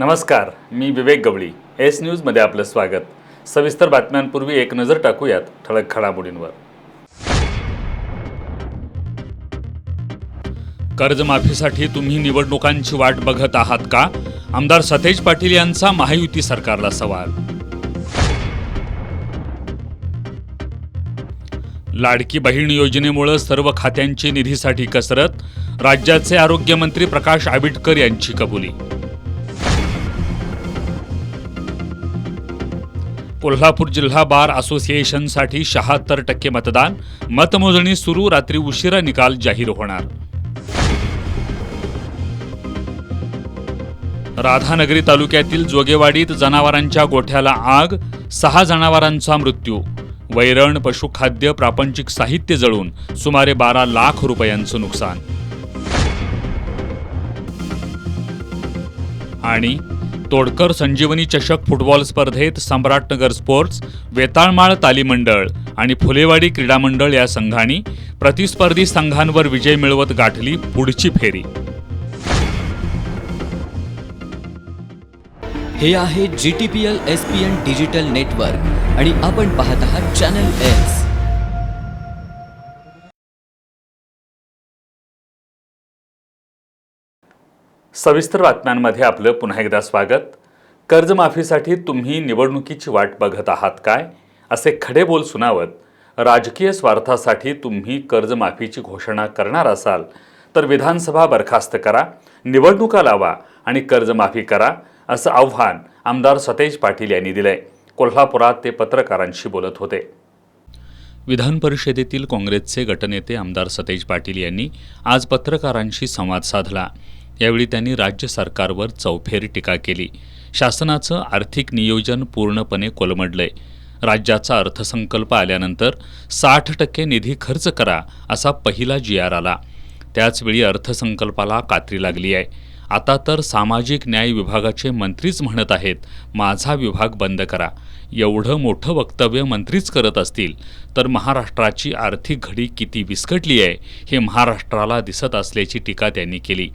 नमस्कार, मी विवेक गवळी. एस न्यूजमध्ये आपलं स्वागत. सविस्तर बातम्यांपूर्वी एक नजर टाकूयात ठळक घडामोडींवर. कर्जमाफीसाठी तुम्ही निवडणुकांची वाट बघत आहात का? आमदार सतेज पाटील यांचा महायुती सरकारला सवाल. लाडकी बहीण योजनेमुळे सर्व खात्यांची निधीसाठी कसरत. राज्याचे आरोग्यमंत्री प्रकाश आबिटकर यांची कबुली. कोल्हापूर जिल्हा बार असोसिएशनसाठी 76% मतदान. मतमोजणी सुरू. रात्री उशिरा निकाल जाहीर होणार. राधानगरी तालुक्यातील जोगेवाडीत जनावरांच्या गोठ्याला आग. 6 जनावरांचा मृत्यू. वैरण, पशुखाद्य, प्रापंचिक साहित्य जळून सुमारे 12 लाख रुपयांचं नुकसान. आणि तोडकर संजीवनी चषक फुटबॉल स्पर्धेत सम्राटनगर स्पोर्ट्स, वेताळमाळ ताली मंडळ आणि फुलेवाडी क्रीडा मंडळ या संघांनी प्रतिस्पर्धी संघांवर विजय मिळवत गाठली पुढची फेरी. हे आहे GTPL SPN डिजिटल नेटवर्क आणि आपण पाहत आहात चॅनल एस. सविस्तर बातम्यांमध्ये आपलं पुन्हा एकदा स्वागत. कर्जमाफीसाठी तुम्ही निवडणुकीची वाट बघत आहात काय? असे खडे बोल सुनावत राजकीय स्वार्थासाठी तुम्ही कर्जमाफीची घोषणा करणार असाल तर विधानसभा बरखास्त करा, निवडणुका लावा आणि कर्जमाफी करा, असं आव्हान आमदार सतेज पाटील यांनी दिलंय. कोल्हापुरात ते पत्रकारांशी बोलत होते. विधान परिषदेतील काँग्रेसचे गटनेते आमदार सतेज पाटील यांनी आज पत्रकारांशी संवाद साधला. यावेळी त्यांनी राज्य सरकारवर चौफेर टीका केली. शासनाचं आर्थिक नियोजन पूर्णपणे कोलमडलंय. राज्याचा अर्थसंकल्प आल्यानंतर 60% निधी खर्च करा असा पहिला GR आला. त्याचवेळी अर्थसंकल्पाला कात्री लागली आहे. आता तर सामाजिक न्याय विभागाचे मंत्रीच म्हणत आहेत, माझा विभाग बंद करा. एवढं मोठं वक्तव्य मंत्रीच करत असतील तर महाराष्ट्राची आर्थिक घडी किती विस्कटली आहे हे महाराष्ट्राला दिसत असल्याची टीका त्यांनी केली.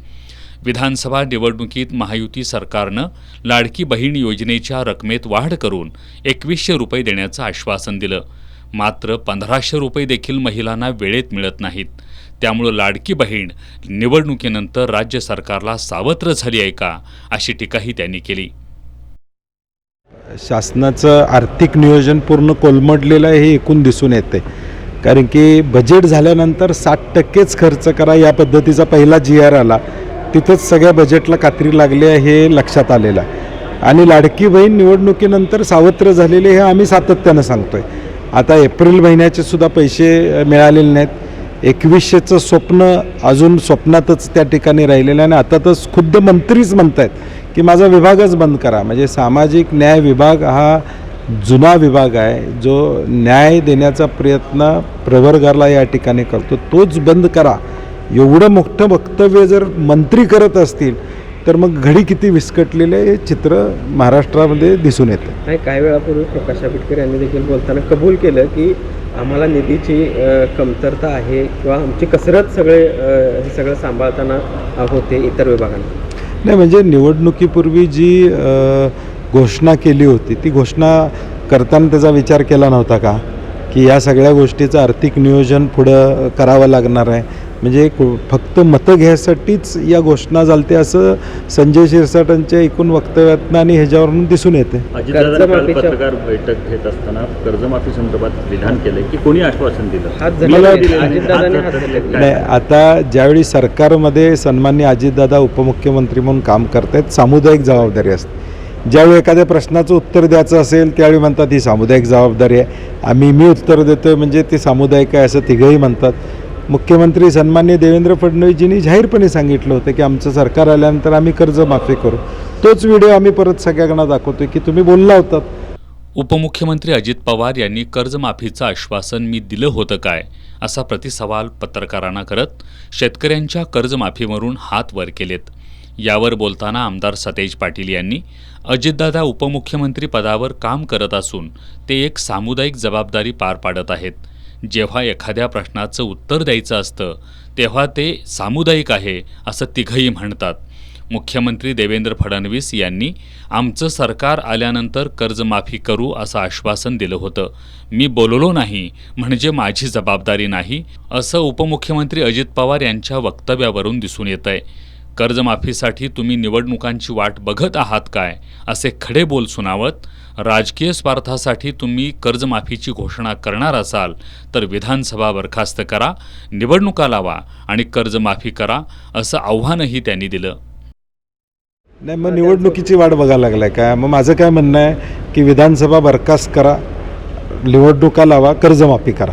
विधानसभा निवडणुकीत महायुती सरकारनं लाडकी बहीण योजनेच्या रकमेत वाढ करून 2100 रुपये देण्याचं आश्वासन दिलं. मात्र 1500 रुपये देखील महिलांना वेळेत मिळत नाहीत. त्यामुळं लाडकी बहीण निवडणुकीनंतर राज्य सरकारला सावत्र झाली आहे का, अशी टीकाही त्यांनी केली. शासनाचं आर्थिक नियोजन पूर्ण कोलमडलेलं आहे हे एकूण दिसून येते. कारण की बजेट झाल्यानंतर 60%च खर्च करा या पद्धतीचा पहिला GR आला. तिथंच सगळ्या बजेटला कात्री लागली आहे हे लक्षात आलेलं आहे. आणि लाडकी बहीण निवडणुकीनंतर सावत्र झालेले हे आम्ही सातत्यानं सांगतो आहे. आता एप्रिल महिन्याचे सुद्धा पैसे मिळालेले नाहीत. 2100चं स्वप्न अजून स्वप्नातच त्या ठिकाणी राहिलेलं आहे. आणि आता तर खुद्द मंत्रीच म्हणत आहेत की माझा विभागच बंद करा. म्हणजे सामाजिक न्याय विभाग हा जुना विभाग आहे जो न्याय देण्याचा प्रयत्न प्रवर्गाला या ठिकाणी करतो, तोच बंद करा. एवढं मोठं वक्तव्य जर मंत्री करत असतील तर मग घडी किती विस्कटलेले हे चित्र महाराष्ट्रामध्ये दिसून येतं. नाही, काही वेळापूर्वी प्रकाश आबिटकर यांनी देखील बोलताना कबूल केलं की आम्हाला निधीची कमतरता आहे किंवा आमची कसरत हे सगळं सांभाळताना होते इतर विभागांना. नाही, म्हणजे निवडणुकीपूर्वी जी घोषणा केली होती ती घोषणा करताना त्याचा विचार केला नव्हता का की या सगळ्या गोष्टीचं आर्थिक नियोजन पुढं करावं लागणार आहे. म्हणजे फक्त मतं घ्यायसाठीच या घोषणा झालते असं संजय शिरसाटांच्या एकूण वक्तव्यातनं आणि ह्याच्यावरून दिसून येते. पत्रकार बैठक घेत असताना कर्जमाफी संदर्भात विधान केलंय की कोणी आश्वासन दिलं? नाही, आता ज्यावेळी सरकारमध्ये सन्माननीय अजितदादा उपमुख्यमंत्री म्हणून काम करतायत, सामुदायिक जबाबदारी असते. ज्यावेळी एखाद्या प्रश्नाचं उत्तर द्यायचं असेल त्यावेळी म्हणतात ही सामुदायिक जबाबदारी आहे, मी उत्तर देतो म्हणजे ती सामुदायिक आहे असं तिघंही म्हणतात. मुख्यमंत्री सन्माननीय देवेंद्र फडणवीसजींनी जाहीरपणे सांगितलं होतं की आमचं सरकार आल्यानंतर आम्ही कर्जमाफी करू. तोच व्हिडिओ आम्ही परत सगळ्यांना दाखवतो की तुम्ही बोलला होतात. उपमुख्यमंत्री अजित पवार यांनी कर्जमाफीचं आश्वासन मी दिलं होतं काय, असा प्रतिसवाल पत्रकारांना करत शेतकऱ्यांच्या कर्जमाफीवरून हात वर केलेत. यावर बोलताना आमदार सतेज पाटील यांनी अजितदादा उपमुख्यमंत्री पदावर काम करत असून ते एक सामुदायिक जबाबदारी पार पाडत आहेत. जेव्हा एखाद्या प्रश्नाचं उत्तर द्यायचं असतं तेव्हा ते सामुदायिक आहे असं तिघंही म्हणतात. मुख्यमंत्री देवेंद्र फडणवीस यांनी आमचं सरकार आल्यानंतर कर्जमाफी करू असं आश्वासन दिलं होतं. मी बोललो नाही म्हणजे माझी जबाबदारी नाही असं उपमुख्यमंत्री अजित पवार यांच्या वक्तव्यावरून दिसून येतंय. कर्जमाफीसाठी तुम्ही निवडणुकांची वाट बघत आहात काय असे खडे बोल सुनावत राजकीय स्वार्थासाठी तुम्ही कर्जमाफीची घोषणा करणार असाल तर विधानसभा बरखास्त करा, निवडणुका लावा आणि कर्जमाफी करा असं आव्हानही त्यांनी दिलं. नाही, मग निवडणुकीची वाट बघायला लागलाय काय? मग माझं काय म्हणणं आहे की विधानसभा बरखास्त करा, निवडणुका लावा, कर्जमाफी करा.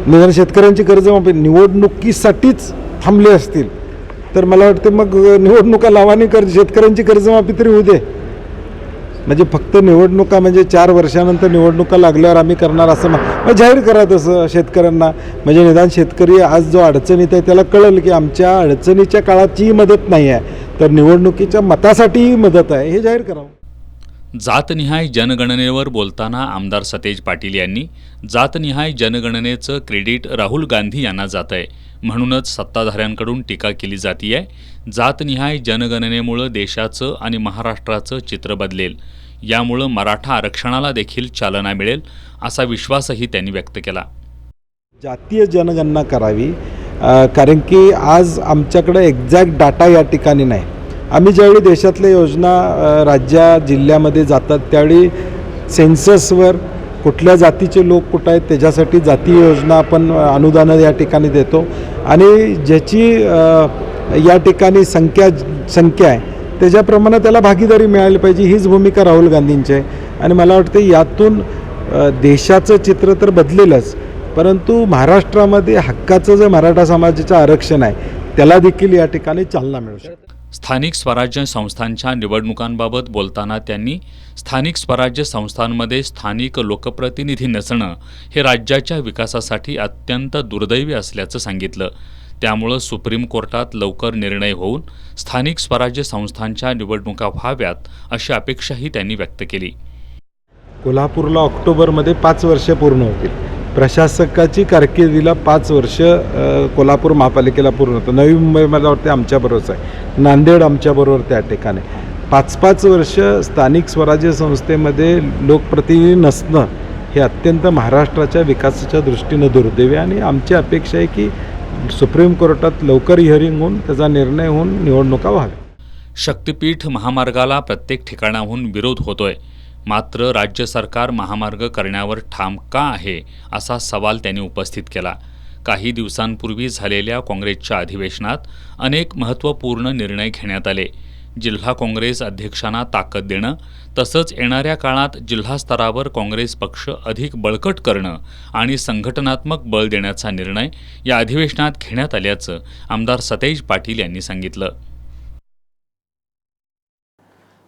निदान शेतकऱ्यांची कर्जमाफी निवडणुकीसाठीच थांबले असतील तर मला वाटतं मग निवडणुका लावा आणि शेतकऱ्यांची कर्जमाफी तरी होऊ दे. म्हणजे फक्त निवडणुका म्हणजे 4 वर्षानंतर निवडणुका लागल्यावर आम्ही करणार असं मग जाहीर करा तसं शेतकऱ्यांना. म्हणजे निदान शेतकरी आज जो अडचणीत आहे त्याला कळेल की आमच्या अडचणीच्या काळाचीही मदत नाही आहे तर निवडणुकीच्या मतासाठीही मदत आहे, हे जाहीर करावं. जातनिहाय जनगणनेवर बोलताना आमदार सतेज पाटील यांनी जातनिहाय जनगणनेचं क्रेडिट राहुल गांधी यांना जात आहे, म्हणूनच सत्ताधाऱ्यांकडून टीका केली जातीय. जातनिहाय जनगणनेमुळं देशाचं आणि महाराष्ट्राचं चित्र बदलेल, यामुळं मराठा आरक्षणाला देखील चालना मिळेल असा विश्वासही त्यांनी व्यक्त केला. जातीय जनगणना करावी, कारण की आज आमच्याकडे एक्झॅक्ट डाटा या ठिकाणी नाही. आम्ही ज्यावेळी देशातल्या योजना राज्या जिल्ह्यामध्ये जातात त्यावेळी सेन्ससवर कुठल्या जातीचे लोक कुठं आहेत त्याच्यासाठी जातीय योजना आपण अनुदानं या ठिकाणी देतो आणि ज्याची या ठिकाणी संख्या आहे त्याच्याप्रमाणे त्याला भागीदारी मिळाली पाहिजे, हीच भूमिका राहुल गांधींची आहे. आणि मला वाटतं यातून देशाचं चित्र तर बदलेलच, परंतु महाराष्ट्रामध्ये हक्काचं जे मराठा समाजाचं आरक्षण आहे त्याला देखील या ठिकाणी चालना मिळू शकते. स्थानिक स्वराज्य संस्थांच्या निवडणुकांबाबत बोलताना त्यांनी स्थानिक स्वराज्य संस्थांमध्ये स्थानिक लोकप्रतिनिधी नसणं हे राज्याच्या विकासासाठी अत्यंत दुर्दैवी असल्याचं सांगितलं. त्यामुळं सुप्रीम कोर्टात लवकर निर्णय होऊन स्थानिक स्वराज्य संस्थांच्या निवडणुका व्हाव्यात अशी अपेक्षाही त्यांनी व्यक्त केली. कोल्हापूरला ऑक्टोबरमध्ये 5 वर्ष पूर्ण होतील. प्रशासकाची कारकिर्दीला 5 वर्ष कोल्हापूर महापालिकेला पूर्ण होतं. नवी मुंबई मला वाटते आमच्याबरोबरच आहे, नांदेड आमच्याबरोबर त्या ठिकाणी. 5-5 वर्ष स्थानिक स्वराज्य संस्थेमध्ये लोकप्रतिनिधी नसणं हे अत्यंत महाराष्ट्राच्या विकासाच्या दृष्टीनं दुर्दैवी. आणि आमची अपेक्षा आहे की सुप्रीम कोर्टात लवकर हिअरिंग होऊन त्याचा निर्णय होऊन निवडणुका व्हाव्या. शक्तीपीठ महामार्गाला प्रत्येक ठिकाणाहून विरोध होतोय, मात्र राज्य सरकार महामार्ग करण्यावर ठाम का आहे असा सवाल त्यांनी उपस्थित केला. काही दिवसांपूर्वी झालेल्या काँग्रेसच्या अधिवेशनात अनेक महत्त्वपूर्ण निर्णय घेण्यात आले. जिल्हा काँग्रेस अध्यक्षांना ताकद देणं तसंच येणाऱ्या काळात जिल्हा स्तरावर काँग्रेस पक्ष अधिक बळकट करणं आणि संघटनात्मक बळ देण्याचा निर्णय या अधिवेशनात घेण्यात आल्याचं आमदार सतेज पाटील यांनी सांगितलं.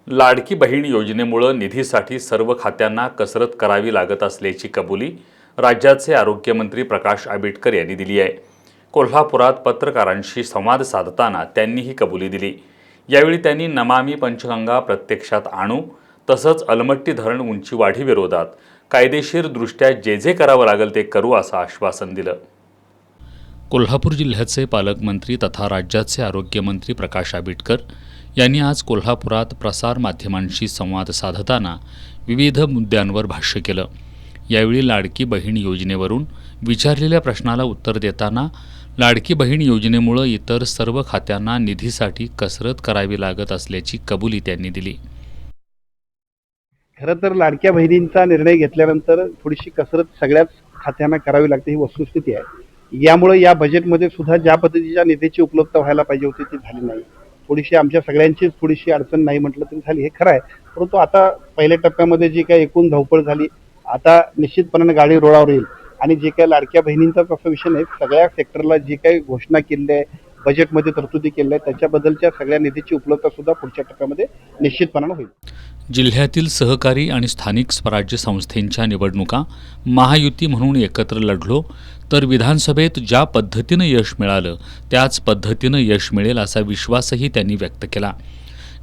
लाडकी बहीण योजनेमुळं निधीसाठी सर्व खात्यांना कसरत करावी लागत असल्याची कबुली राज्याचे आरोग्यमंत्री प्रकाश आंबेडकर यांनी दिली आहे. कोल्हापुरात पत्रकारांशी संवाद साधताना त्यांनी ही कबुली दिली. यावेळी त्यांनी नमामी पंचगंगा प्रत्यक्षात आणू तसंच अलमट्टी धरण उंची वाढीविरोधात कायदेशीरदृष्ट्या जे करावं लागेल ते करू असं आश्वासन दिलं. कोल्हापूर जिल्ह्याचे पालकमंत्री तथा राज्याचे आरोग्यमंत्री प्रकाश आंबेडकर यांनी आज कोल्हापुरात प्रसारमाध्यमांशी संवाद साधताना विविध मुद्द्यांवर भाष्य केलं. यावेळी लाडकी बहीण योजनेवरून विचारलेल्या प्रश्नाला उत्तर देताना लाडकी बहीण योजनेमुळं इतर सर्व खात्यांना निधीसाठी कसरत करावी लागत असल्याची कबुली त्यांनी दिली. खरं तर लाडक्या बहिणींचा निर्णय घेतल्यानंतर थोडीशी कसरत सगळ्याच खात्यांना करावी लागते, ही वस्तुस्थिती आहे. यामुळे या बजेटमध्ये सुद्धा ज्या पद्धतीच्या निधीची उपलब्धता व्हायला पाहिजे होती ती झाली नाही. थोडीशी आमच्या सगळ्यांचीच थोडीशी अडचण नाही म्हटलं तरी झाली, हे खरं आहे. परंतु आता पहिल्या टप्प्यामध्ये जी काही एकूण धावपळ झाली, आता निश्चितपणाने गाडी रुळावर येईल. आणि जे काही लाडक्या बहिणींचाच असा विषय नाही, सगळ्या सेक्टरला जी काही घोषणा केली आहे, बजेटमध्ये तरतुदी केल्या आहेत, त्याच्याबद्दलच्या सगळ्या निधीची उपलब्धता सुद्धा पुढच्या टप्प्यामध्ये निश्चितपणाने होईल. जिल्ह्यातील सहकारी आणि स्थानिक स्वराज्य संस्थेंच्या निवडणुका महायुती म्हणून एकत्र लढलो तर विधानसभेत ज्या पद्धतीनं यश मिळालं त्याच पद्धतीनं यश मिळेल असा विश्वासही त्यांनी व्यक्त केला.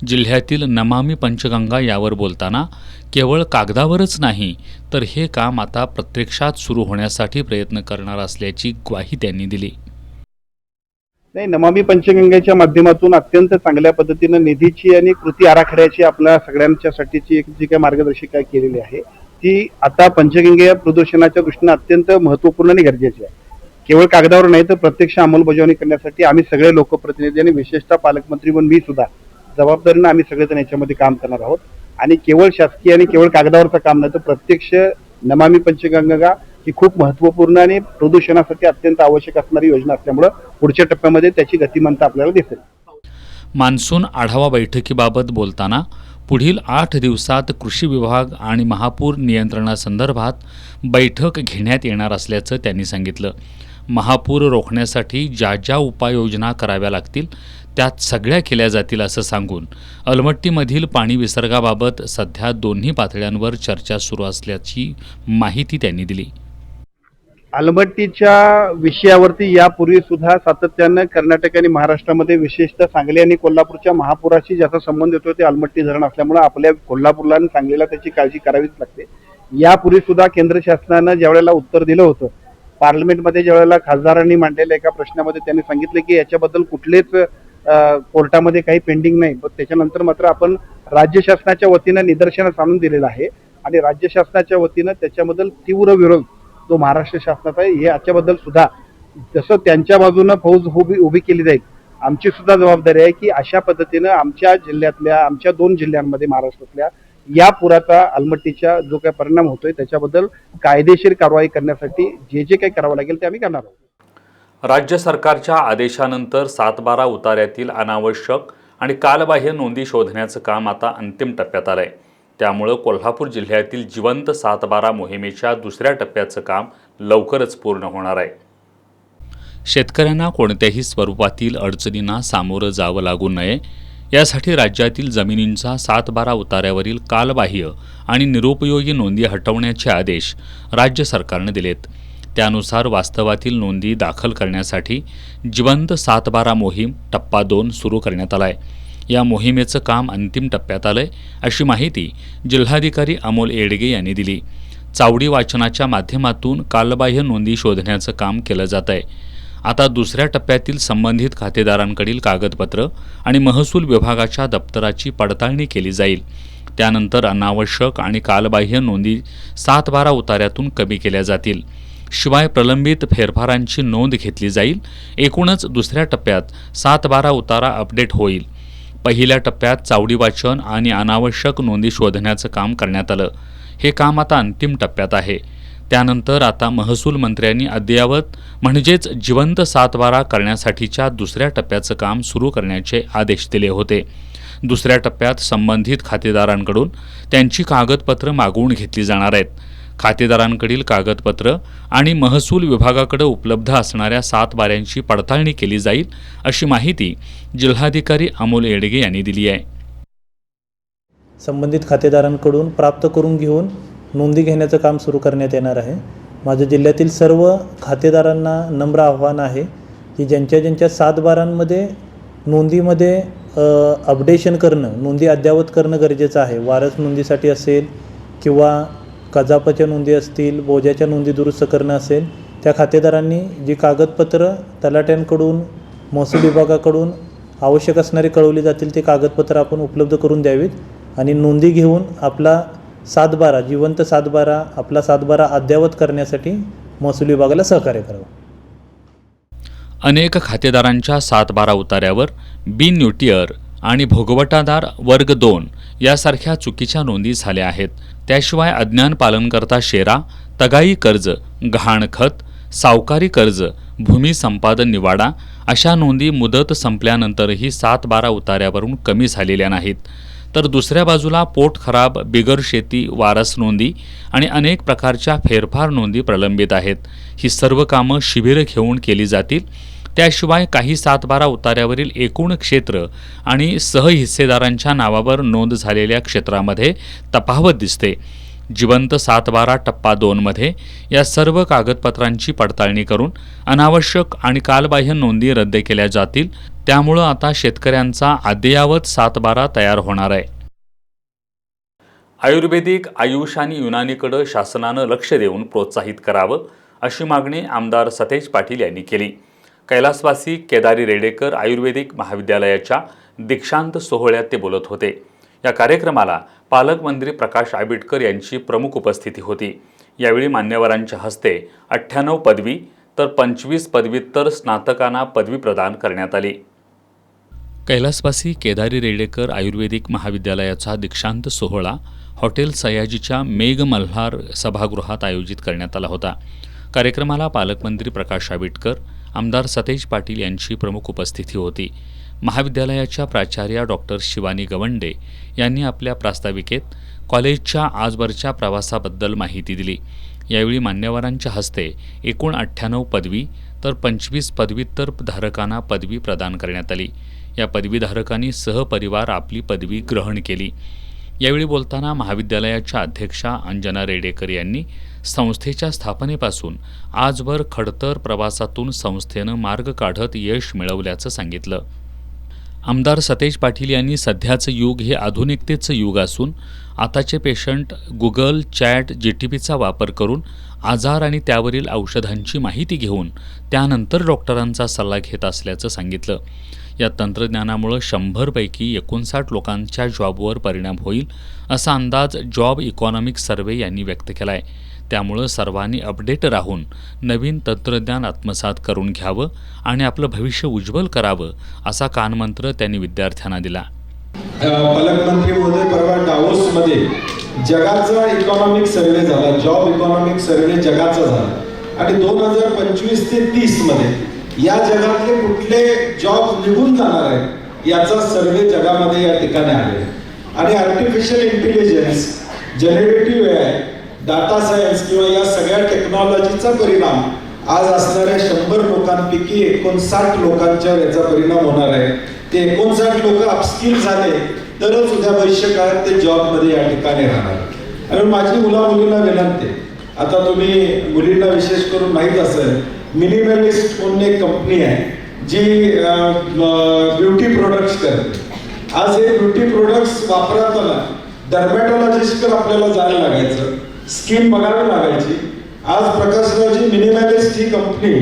जिल्ह्यातील नमामी पंचगंगा यावर बोलताना केवळ कागदावरच नाही तर हे काम आता प्रत्यक्षात सुरू होण्यासाठी प्रयत्न करणार असल्याची ग्वाही त्यांनी दिली. नाही, नमामि पंचगंगेच्या माध्यमातून अत्यंत चांगल्या पद्धतीनं निधीची आणि कृती आराखड्याची आपल्या सगळ्यांच्यासाठीची एक जी काही मार्गदर्शिका केलेली आहे ती आता पंचगंगे प्रदूषणाच्या दृष्टीने अत्यंत महत्त्वपूर्ण आणि गरजेची आहे. केवळ कागदावर नाही तर प्रत्यक्ष अंमलबजावणी करण्यासाठी आम्ही सगळे लोकप्रतिनिधी आणि विशेषतः पालकमंत्री म्हणून मी सुद्धा जबाबदारीनं आम्ही सगळेजण याच्यामध्ये काम करणार आहोत. आणि केवळ शासकीय आणि केवळ कागदावरचं काम नाही तर प्रत्यक्ष नमामि पंचगंगा ही खूप महत्त्वपूर्ण आणि प्रदूषणासाठी अत्यंत आवश्यक असणारी योजना असल्यामुळं पुढच्या टप्प्यामध्ये त्याची गतिमानता आपल्याला दिसेल. मान्सून आढावा बैठकीबाबत बोलताना पुढील 8 दिवसात कृषी विभाग आणि महापूर नियंत्रणासंदर्भात बैठक घेण्यात येणार असल्याचं त्यांनी सांगितलं. महापूर रोखण्यासाठी ज्या ज्या उपाययोजना कराव्या लागतील त्यात सगळ्या केल्या जातील असं सांगून अलमट्टीमधील पाणी विसर्गाबाबत सध्या दोन्ही पातळ्यांवर चर्चा सुरू असल्याची माहिती त्यांनी दिली. अलमट्टीच्या विषयावरती यापूर्वी सुद्धा सातत्यानं कर्नाटक आणि महाराष्ट्रामध्ये विशेषतः सांगली आणि कोल्हापूरच्या महापुराशी ज्याचा संबंध येतो ते अलमट्टी धरण असल्यामुळे आपल्या कोल्हापूरला आणि सांगलीला त्याची काळजी करावीच लागते. यापूर्वी सुद्धा केंद्र शासनानं ज्यावेळेला उत्तर दिलं होतं पार्लमेंटमध्ये, ज्यावेळेला खासदारांनी मांडलेल्या एका प्रश्नामध्ये त्यांनी सांगितलं की याच्याबद्दल कुठलेच कोर्टामध्ये काही पेंडिंग नाही. पण त्याच्यानंतर मात्र आपण राज्य शासनाच्या वतीनं निदर्शनास आणून दिलेलं आहे आणि राज्य शासनाच्या वतीनं त्याच्याबद्दल तीव्र विरोध जो महाराष्ट्र शासनाचा आहे हे याच्याबद्दल सुद्धा जसं त्यांच्या बाजूनं फौज उभी केली जाईल आमची सुद्धा जबाबदारी आहे की अशा पद्धतीनं आमच्या जिल्ह्यातल्या आमच्या 2 जिल्ह्यांमध्ये महाराष्ट्रातल्या या पुराचा अलमट्टीचा जो काही परिणाम होतोय त्याच्याबद्दल कायदेशीर कारवाई करण्यासाठी जे जे काही करावं लागेल ते आम्ही करणार आहोत. राज्य सरकारच्या आदेशानंतर 7/12 उतार्यातील अनावश्यक आणि कालबाह्य नोंदी शोधण्याचं काम आता अंतिम टप्प्यात आलंय. त्यामुळं कोल्हापूर जिल्ह्यातील जिवंत 7/12 मोहिमेच्या दुसऱ्या टप्प्याचं काम लवकरच पूर्ण होणार आहे. शेतकऱ्यांना कोणत्याही स्वरूपातील अडचणींना सामोरं जावं लागू नये यासाठी राज्यातील जमिनींचा 7/12 उतार्यावरील कालबाह्य आणि निरुपयोगी नोंदी हटवण्याचे आदेश राज्य सरकारने दिलेत. त्यानुसार वास्तवातील नोंदी दाखल करण्यासाठी जिवंत 7/12 मोहीम टप्पा 2 सुरू करण्यात आला आहे. या मोहिमेचं काम अंतिम टप्प्यात आलंय अशी माहिती जिल्हाधिकारी अमोल येडगे यांनी दिली. चावडी वाचनाच्या माध्यमातून कालबाह्य नोंदी शोधण्याचं काम केलं जात आहे. आता दुसऱ्या टप्प्यातील संबंधित खातेदारांकडील कागदपत्र आणि महसूल विभागाच्या दप्तराची पडताळणी केली जाईल. त्यानंतर अनावश्यक आणि कालबाह्य नोंदी 7/12 उतार्यातून कमी केल्या जातील. शिवाय प्रलंबित फेरफारांची नोंद घेतली जाईल. एकूणच दुसऱ्या टप्प्यात 7/12 उतारा अपडेट होईल. पहिल्या टप्प्यात चावडी वाचन आणि अनावश्यक नोंदी शोधण्याचं काम करण्यात आलं. हे काम आता अंतिम टप्प्यात आहे. त्यानंतर आता महसूल मंत्र्यांनी अद्ययावत म्हणजेच जिवंत 7/12 करण्यासाठीच्या दुसऱ्या टप्प्याचं काम सुरू करण्याचे आदेश दिले होते. दुसऱ्या टप्प्यात संबंधित खातेदारांकडून त्यांची कागदपत्र मागवून घेतली जाणार आहेत. खातेदारांकडील कागदपत्र आणि महसूल विभागाकडे उपलब्ध असणाऱ्या 7/12ची पडताळणी केली जाईल अशी माहिती जिल्हाधिकारी अमोल येडगे यांनी दिली आहे. संबंधित खातेदारांकडून प्राप्त करून घेऊन नोंदी घेण्याचं काम सुरू करण्यात येणार आहे. माझ्या जिल्ह्यातील सर्व खातेदारांना नम्र आव्हान आहे की ज्यांच्या 7/12मध्ये नोंदीमध्ये अपडेशन करणं, नोंदी अद्ययावत करणं गरजेचं आहे. वारस नोंदीसाठी असेल किंवा कजापाच्या नोंदी असतील, बोजाच्या नोंदी दुरुस्त करणं असेल, त्या खातेदारांनी जी कागदपत्र तलाट्यांकडून महसूल विभागाकडून आवश्यक असणारे कळवली जातील ते कागदपत्र आपण उपलब्ध करून द्यावीत आणि नोंदी घेऊन आपला 7/12 जिवंत 7/12 आपला 7/12 अद्ययावत करण्यासाठी महसूल विभागाला सहकार्य करावं. अनेक खातेदारांच्या 7/12 उतार्यावर बिनन्यूटियर आणि भोगवटादार वर्ग 2 यासारख्या चुकीच्या नोंदी झाल्या आहेत. त्याशिवाय अज्ञान पालनकर्ता शेरा, तगाई कर्ज, गहाणखत, सावकारी कर्ज, भूमी संपादन निवाडा अशा नोंदी मुदत संपल्यानंतरही 7/12 उतार्यावरून कमी झालेल्या नाहीत. तर दुसऱ्या बाजूला पोट खराब, बिगर शेती, वारस नोंदी आणि अनेक प्रकारच्या फेरफार नोंदी प्रलंबित आहेत. ही सर्व कामं शिबिरं घेऊन केली जातील. त्याशिवाय काही 7/12 उतार्यावरील एकूण क्षेत्र आणि सहहिस्सेदारांच्या नावावर नोंद झालेल्या क्षेत्रामध्ये तफावत दिसते. जिवंत 7/12 टप्पा 2 मध्ये या सर्व कागदपत्रांची पडताळणी करून अनावश्यक आणि कालबाह्य नोंदी रद्द केल्या जातील. त्यामुळं आता शेतकऱ्यांचा अद्ययावत 7/12 तयार होणार आहे. आयुर्वेदिक, आयुष आणि युनानीकडे शासनानं लक्ष देऊन प्रोत्साहित करावं अशी मागणी आमदार सतेज पाटील यांनी केली. कैलासवासी केदारी रेडेकर आयुर्वेदिक महाविद्यालयाच्या दीक्षांत सोहळ्यात ते बोलत होते. या कार्यक्रमाला पालकमंत्री प्रकाश आंबेडकर यांची प्रमुख उपस्थिती होती. यावेळी मान्यवरांच्या हस्ते 98 पदवी तर 25 पदव्युत्तर स्नातकांना पदवी प्रदान करण्यात आली. कैलासवासी केदारी रेडेकर आयुर्वेदिक महाविद्यालयाचा दीक्षांत सोहळा हॉटेल सयाजीच्या मेघ मल्हार सभागृहात आयोजित करण्यात आला होता. कार्यक्रमाला पालकमंत्री प्रकाश आंबेडकर, आमदार सतेज पाटील यांची प्रमुख उपस्थिती होती. महाविद्यालयाच्या प्राचार्या डॉक्टर शिवानी गवंडे यांनी आपल्या प्रास्ताविकेत कॉलेजच्या आजवरच्या प्रवासाबद्दल माहिती दिली. यावेळी मान्यवरांच्या हस्ते एकूण 98 पदवी तर 25 पदव्युत्तर धारकांना पदवी प्रदान करण्यात आली. या पदवीधारकांनी सहपरिवार आपली पदवी ग्रहण केली. यावेळी बोलताना महाविद्यालयाच्या अध्यक्षा अंजना रेडेकर यांनी संस्थेच्या स्थापनेपासून आजवर खडतर प्रवासातून संस्थेनं मार्ग काढत यश मिळवल्याचं सांगितलं. आमदार सतेज पाटील यांनी सध्याचं युग हे आधुनिकतेचं युग असून आताचे पेशंट गुगल, चॅट, GTPचा वापर करून आजार आणि त्यावरील औषधांची माहिती घेऊन त्यानंतर डॉक्टरांचा सल्ला घेत असल्याचं सांगितलं. या तंत्रज्ञानामुळं 100 पैकी 59 लोकांच्या जॉबवर परिणाम होईल असा अंदाज जॉब इकॉनॉमिक सर्व्हे यांनी व्यक्त केला आहे. त्यामुळं सर्वांनी अपडेट राहून नवीन तंत्रज्ञान आत्मसात करून घ्यावं आणि आपलं भविष्य उज्ज्वल करावं असा कानमंत्र त्यांनी विद्यार्थ्यांना दिला. पालकमंत्री महोदय, परवा डावोसमध्ये जगाचा इकॉनॉमिक सर्व्हे झाला, जॉब इकॉनॉमिक सर्व्हे जगाचा झाला आणि 2025 ते 30 मध्ये या जगातले कुठले जॉब निघून जाणार आहेत याचा सर्व्हे जगामध्ये या ठिकाणी आले आणि artificial intelligence, generative AI, data science किंवा या सगळ्या टेक्नॉलॉजीचा परिणाम आज असणाऱ्या 100 लोकांपैकी 59 लोकांच्यावर याचा परिणाम होणार आहे. ते 59 लोक अपस्किल झाले तरच उद्या भविष्यकाळात ते जॉबमध्ये या ठिकाणी राहणार. आणि माझी मुलींना विनंती, आता तुम्ही मुलींना विशेष करून माहीत असेल, मिनिमलिस्ट म्हणून एक कंपनी आहे जी ब्युटी प्रोडक्ट्स करते. आज हे ब्युटी प्रोडक्ट्स वापरताना डर्मॅटॉलॉजिस्टकडे आपल्याला जायला लागायचं, स्किन बघावी लागायची. आज प्रकाशरावजी मिनिमलिस्ट ही कंपनी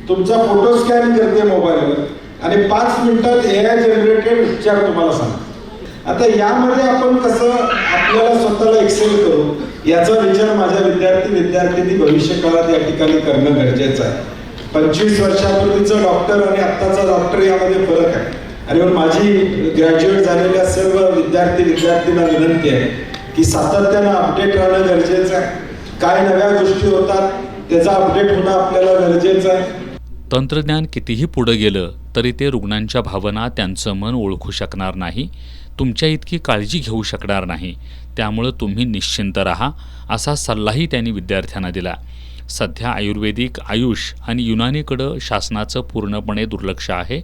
तुमचा फोटो स्कॅन करते मोबाईलवर आणि 5 मिनिटात AI जनरेटेड उपचार तुम्हाला सांगतो. आता यामध्ये आपण कसं आपल्याला स्वतःला एक्सेल करू याचा विचार माझ्या विद्यार्थी भविष्य काळात या ठिकाणी करणं गरजेचं आहे. 25 वर्षापूर्वीचं डॉक्टर आणि आत्ताचा डॉक्टर यामध्ये फरक आहे. आणि म्हणून माझी ग्रॅज्युएट झालेल्या सर्व विद्यार्थ्यांना विनंती आहे की सातत्यानं अपडेट राहणं गरजेचं आहे. काय नव्या गोष्टी होतात त्याचा अपडेट होणं आपल्याला गरजेचं आहे. तंत्रज्ञान कितीही पुढं गेलं तरी ते रुग्णांच्या भावना, त्यांचं मन ओळखू शकणार नाही, तुमच्या इतकी काळजी घेऊ शकणार नाही. त्यामुळं तुम्ही निश्चिंत राहा असा सल्लाही त्यांनी विद्यार्थ्यांना दिला. सध्या आयुर्वेदिक, आयुष आणि युनानीकडं शासनाचं पूर्णपणे दुर्लक्ष आहे.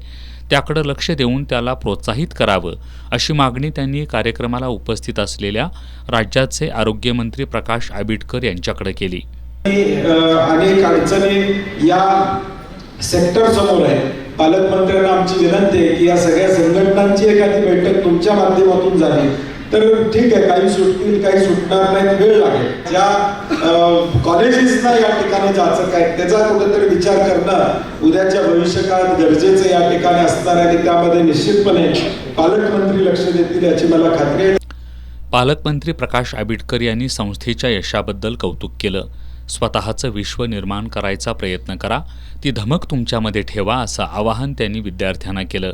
त्याकडं लक्ष देऊन त्याला प्रोत्साहित करावं अशी मागणी त्यांनी कार्यक्रमाला उपस्थित असलेल्या राज्याचे आरोग्यमंत्री प्रकाश आंबेडकर यांच्याकडे केली. अनेक अडचणी या सेक्टर समोर आहे. पालकमंत्र्यांना आमची विनंती आहे की या सगळ्या संघटनांची एखादी बैठक तुमच्या माध्यमातून झाली तर ठीक आहे, काही सुटतील काही सुटणार नाहीत, वेळ लागेल. ज्या कॉलेजेसना या ठिकाणी जायचं काय त्याचा कुठेतरी विचार करणं उद्याच्या भविष्यकाळात गरजेचं या ठिकाणी असणार आहे आणि त्यामध्ये निश्चितपणे पालकमंत्री लक्ष देतील याची मला खात्री आहे. पालकमंत्री प्रकाश आंबेडकर यांनी संस्थेच्या यशाबद्दल कौतुक केलं. स्वतःचं विश्व निर्माण करायचा प्रयत्न करा, ती धमक तुमच्यामध्ये ठेवा असं आवाहन त्यांनी विद्यार्थ्यांना केलं.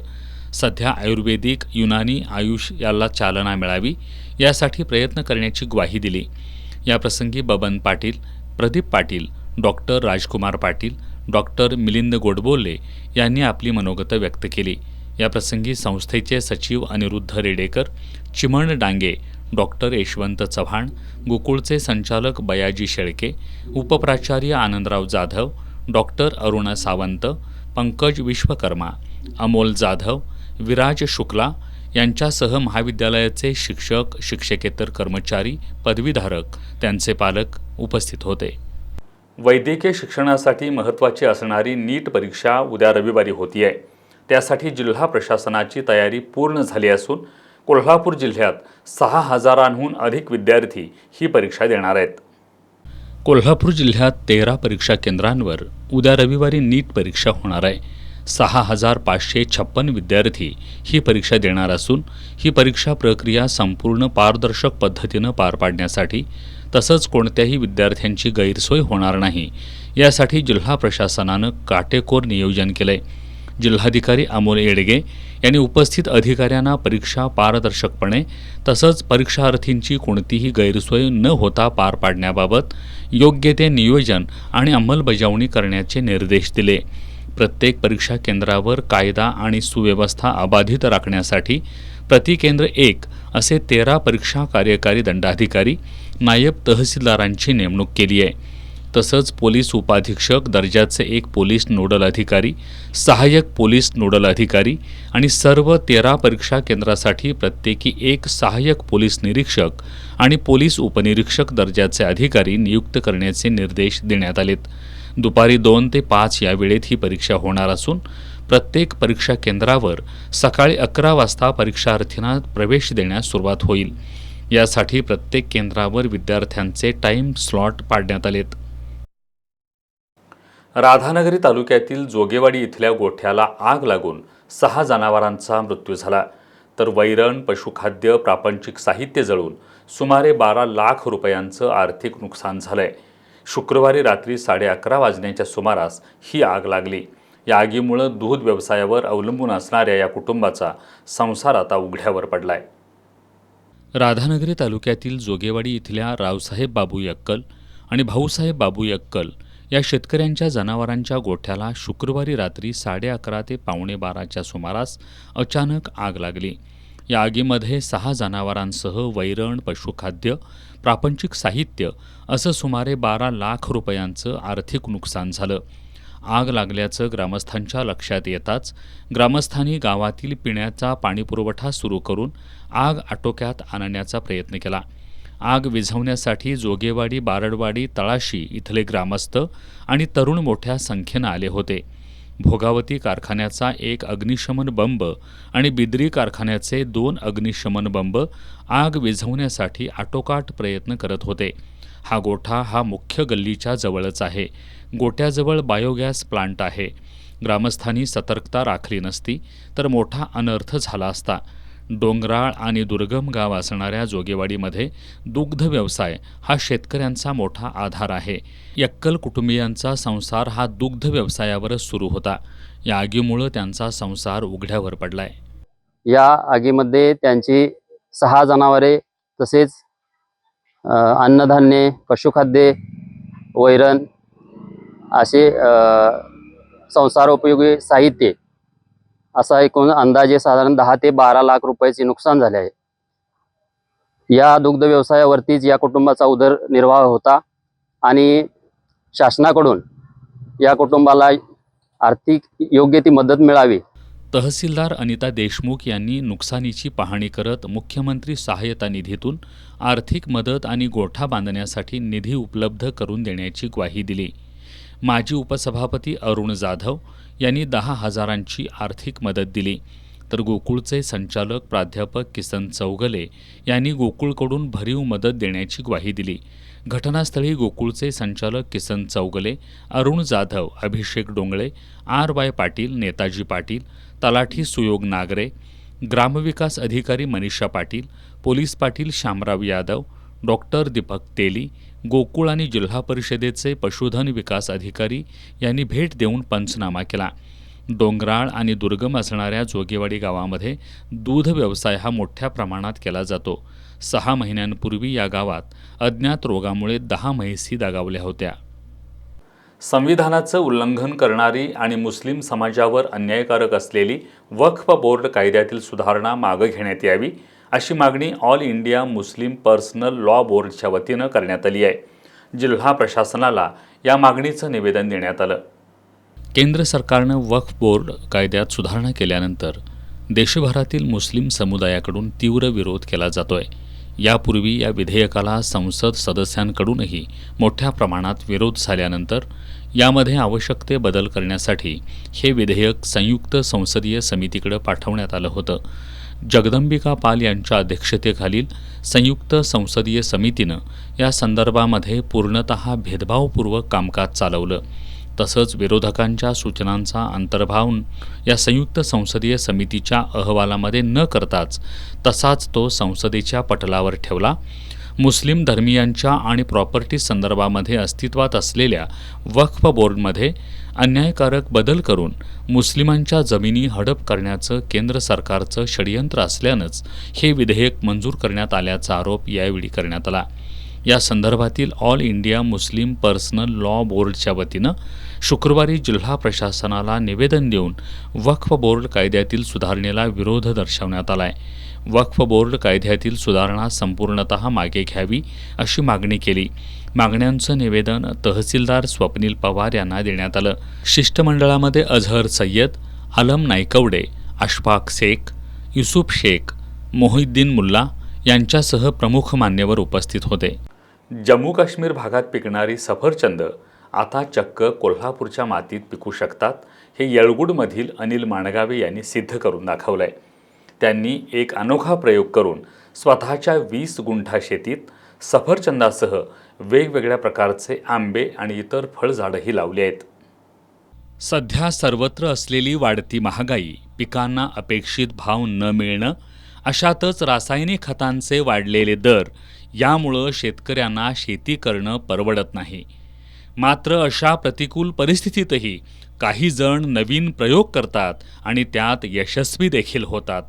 सध्या आयुर्वेदिक, युनानी, आयुष याला चालना मिळावी यासाठी प्रयत्न करण्याची ग्वाही दिली. याप्रसंगी बबन पाटील, प्रदीप पाटील, डॉक्टर राजकुमार पाटील, डॉक्टर मिलिंद गोडबोले यांनी आपली मनोगतं व्यक्त केली. याप्रसंगी संस्थेचे सचिव अनिरुद्ध रेडेकर, चिमण डांगे, डॉक्टर यशवंत चव्हाण, गोकुळचे संचालक बयाजी शेळके, उपप्राचार्य आनंदराव जाधव, डॉक्टर अरुणा सावंत, पंकज विश्वकर्मा, अमोल जाधव, विराज शुक्ला यांच्यासह महाविद्यालयाचे शिक्षक, शिक्षकेतर कर्मचारी, पदवीधारक, त्यांचे पालक उपस्थित होते. वैद्यकीय शिक्षणासाठी महत्त्वाची असणारी नीट परीक्षा उद्या रविवारी होती आहे. त्यासाठी जिल्हा प्रशासनाची तयारी पूर्ण झाली असून कोल्हापूर जिल्ह्यात 6,000हून अधिक विद्यार्थी ही परीक्षा देणार आहेत. कोल्हापूर जिल्ह्यात 13 परीक्षा केंद्रांवर उद्या रविवारी नीट परीक्षा होणार आहे. 6,556 विद्यार्थी ही परीक्षा देणार असून ही परीक्षा प्रक्रिया संपूर्ण पारदर्शक पद्धतीनं पार पाडण्यासाठी तसंच कोणत्याही विद्यार्थ्यांची गैरसोय होणार नाही यासाठी जिल्हा प्रशासनानं काटेकोर नियोजन केलंय. जिल्हाधिकारी अमोल येडगे यांनी उपस्थित अधिकाऱ्यांना परीक्षा पारदर्शकपणे तसंच परीक्षार्थींची कोणतीही गैरसोय न होता पार पाडण्याबाबत योग्य ते नियोजन आणि अंमलबजावणी करण्याचे निर्देश दिले. प्रत्येक परीक्षा केंद्रावर कायदा आणि सुव्यवस्था अबाधित राखण्यासाठी प्रति केंद्र 1 असे 13 परीक्षा कार्यकारी दंडाधिकारी नायब तहसीलदारांची नेमणूक केली आहे. तसंच पोलीस उपाधीक्षक दर्जाचे 1 पोलीस नोडल अधिकारी, सहाय्यक पोलीस नोडल अधिकारी आणि सर्व 13 परीक्षा केंद्रासाठी प्रत्येकी 1 सहाय्यक पोलीस निरीक्षक आणि पोलीस उपनिरीक्षक दर्जाचे अधिकारी नियुक्त करण्याचे निर्देश देण्यात आलेत. दुपारी 2 ते 5 या वेळेत ही परीक्षा होणार असून प्रत्येक परीक्षा केंद्रावर सकाळी 11 वाजता परीक्षार्थींना प्रवेश देण्यास सुरुवात होईल. यासाठी प्रत्येक केंद्रावर विद्यार्थ्यांचे टाईम स्लॉट पाडण्यात आलेत. राधानगरी तालुक्यातील जोगेवाडी इथल्या गोठ्याला आग लागून 6 जनावरांचा मृत्यू झाला, तर वैरण, पशुखाद्य, प्रापंचिक साहित्य जळून सुमारे 12 लाख रुपयांचं आर्थिक नुकसान झालंय. शुक्रवारी रात्री 11:30 वाजण्याच्या सुमारास ही आग लागली. या आगीमुळं दूध व्यवसायावर अवलंबून असणाऱ्या या कुटुंबाचा संसार आता उघड्यावर पडलाय. राधानगरी तालुक्यातील जोगेवाडी इथल्या रावसाहेब बाबू यक्कल आणि भाऊसाहेब बाबू यक्कल या शेतकऱ्यांच्या जनावरांच्या गोठ्याला शुक्रवारी रात्री 11:30 ते 11:45च्या सुमारास अचानक आग लागली. या आगीमध्ये 6 जनावरांसह वैरण, पशुखाद्य, प्रापंचिक साहित्य असं सुमारे 12 लाख रुपयांचं आर्थिक नुकसान झालं. आग लागल्याचं ग्रामस्थांच्या लक्षात येताच ग्रामस्थांनी गावातील पिण्याचा पाणीपुरवठा सुरू करून आग आटोक्यात आणण्याचा प्रयत्न केला. आग विझवण्यासाठी जोगेवाडी, बारडवाडी, तळाशी इथले ग्रामस्थ आणि तरुण मोठ्या संख्येनं आले होते. भोगावती कारखान्याचा 1 अग्निशमन बंब आणि बिद्री कारखान्याचे 2 अग्निशमन बंब आग विझवण्यासाठी आटोकाट प्रयत्न करत होते. हा गोठा हा मुख्य गल्लीच्या जवळच आहे. गोट्याजवळ बायोगॅस प्लांट आहे. ग्रामस्थांनी सतर्कता राखली नसती तर मोठा अनर्थ झाला असता. डोंगराळ आणि दुर्गम गाव असणाऱ्या जोगेवाडीमध्ये दुग्ध व्यवसाय हा शेतकऱ्यांचा मोठा आधार आहे. यक्कल कुटुंबियांचा संसार हा दुग्ध व्यवसायावरच सुरू होता. या आगीमुळं त्यांचा संसार उघड्यावर पडलाय. या आगीमध्ये त्यांची 6 जनावरे तसेच अन्नधान्य, पशुखाद्य, वैरण असे संसारोपयोगी साहित्य असा एकूण अंदाजे साधारण 10 ते 12 लाख रुपयाचे नुकसान झाले आहे. या दुग्ध व्यवसायावरतीच या कुटुंबाचा उदरनिर्वाह होता आणि शासनाकडून या कुटुंबाला आर्थिक योग्य ती मदत मिळावी. तहसीलदार अनिता देशमुख यांनी नुकसानीची पाहणी करत मुख्यमंत्री सहाय्यता निधीतून आर्थिक मदत आणि गोठा बांधण्यासाठी निधी उपलब्ध करून देण्याची ग्वाही दिली. माजी उपसभापती अरुण जाधव यांनी 10,000ची आर्थिक मदत दिली, तर गोकुळचे संचालक प्राध्यापक किसन चौगले यांनी गोकुळकडून भरीव मदत देण्याची ग्वाही दिली. घटनास्थळी गोकुळचे संचालक किसन चौगले, अरुण जाधव, अभिषेक डोंगळे, RY पाटील, नेताजी पाटील, तलाठी सुयोग नागरे, ग्रामविकास अधिकारी मनीषा पाटील, पोलीस पाटील शामराव यादव, डॉक्टर दीपक तेली, गोकुळ आणि जिल्हा परिषदेचे पशुधन विकास अधिकारी यांनी भेट देऊन पंचनामा केला. डोंगराळ आणि दुर्गम असणाऱ्या जोगेवाडी गावामध्ये दूध व्यवसाय हा मोठ्या प्रमाणात केला जातो. 6 महिन्यांपूर्वी या गावात अज्ञात रोगामुळे 10 म्हैसी दगावल्या होत्या. संविधानाचं उल्लंघन करणारी आणि मुस्लिम समाजावर अन्यायकारक असलेली वक्फ बोर्ड कायद्यातील सुधारणा मागे घेण्यात यावी अशी मागणी all India Muslim personal law बोर्डच्या वतीनं करण्यात आली आहे. जिल्हा प्रशासनाला या मागणीचं निवेदन देण्यात आलं. केंद्र सरकारनं वक्फ बोर्ड कायद्यात सुधारणा केल्यानंतर देशभरातील मुस्लिम समुदायाकडून तीव्र विरोध केला जातोय. यापूर्वी या विधेयकाला संसद सदस्यांकडूनही मोठ्या प्रमाणात विरोध झाल्यानंतर यामध्ये आवश्यक ते बदल करण्यासाठी हे विधेयक संयुक्त संसदीय समितीकडे पाठवण्यात आलं होतं. जगदंबिका पाल यांच्या अध्यक्षतेखालील संयुक्त संसदीय समितीनं या संदर्भामध्ये पूर्णतः भेदभावपूर्वक कामकाज चालवलं. तसंच विरोधकांच्या सूचनांचा अंतर्भाव या संयुक्त संसदीय समितीच्या अहवालामध्ये न करताच तसाच तो संसदेच्या पटलावर ठेवला. मुस्लिम धर्मीयांच्या आणि प्रॉपर्टी संदर्भामध्ये अस्तित्वात असलेल्या वक्फ बोर्डमध्ये अन्यायकारक बदल करून मुस्लिमांच्या जमिनी हडप करण्याचं केंद्र सरकारचं षडयंत्र असल्यानंच हे विधेयक मंजूर करण्यात आल्याचा आरोप यावेळी करण्यात आला. या संदर्भातील all India Muslim personal law बोर्डच्या वतीनं शुक्रवारी जिल्हा प्रशासनाला निवेदन देऊन वक्फ बोर्ड कायद्यातील सुधारणेला विरोध दर्शवण्यात आला आहे. वक्फ बोर्ड कायद्यातील सुधारणा संपूर्णतः मागे घ्यावी अशी मागणी केली. मागण्यांचं निवेदन तहसीलदार स्वप्नील पवार यांना देण्यात आलं. शिष्टमंडळामध्ये अझहर सय्यद, आलम नायकवडे, अशफाक शेख, युसुफ शेख, मोहिद्दीन मुल्ला यांच्यासह प्रमुख मान्यवर उपस्थित होते. जम्मू काश्मीर भागात पिकणारी सफरचंद आता चक्क कोल्हापूरच्या मातीत पिकू शकतात, हे येळगुडमधील अनिल माणगावे यांनी सिद्ध करून दाखवलं आहे. त्यांनी एक अनोखा प्रयोग करून स्वतःच्या 20 गुंठा शेतीत सफरचंदासह वेगवेगळ्या प्रकारचे आंबे आणि इतर फळझाडंही लावली आहेत. सध्या सर्वत्र असलेली वाढती महागाई, पिकांना अपेक्षित भाव न मिळणं, अशातच रासायनिक खतांचे वाढलेले दर यामुळं शेतकऱ्यांना शेती करणं परवडत नाही. मात्र अशा प्रतिकूल परिस्थितीतही काही जण नवीन प्रयोग करतात आणि त्यात यशस्वी देखील होतात.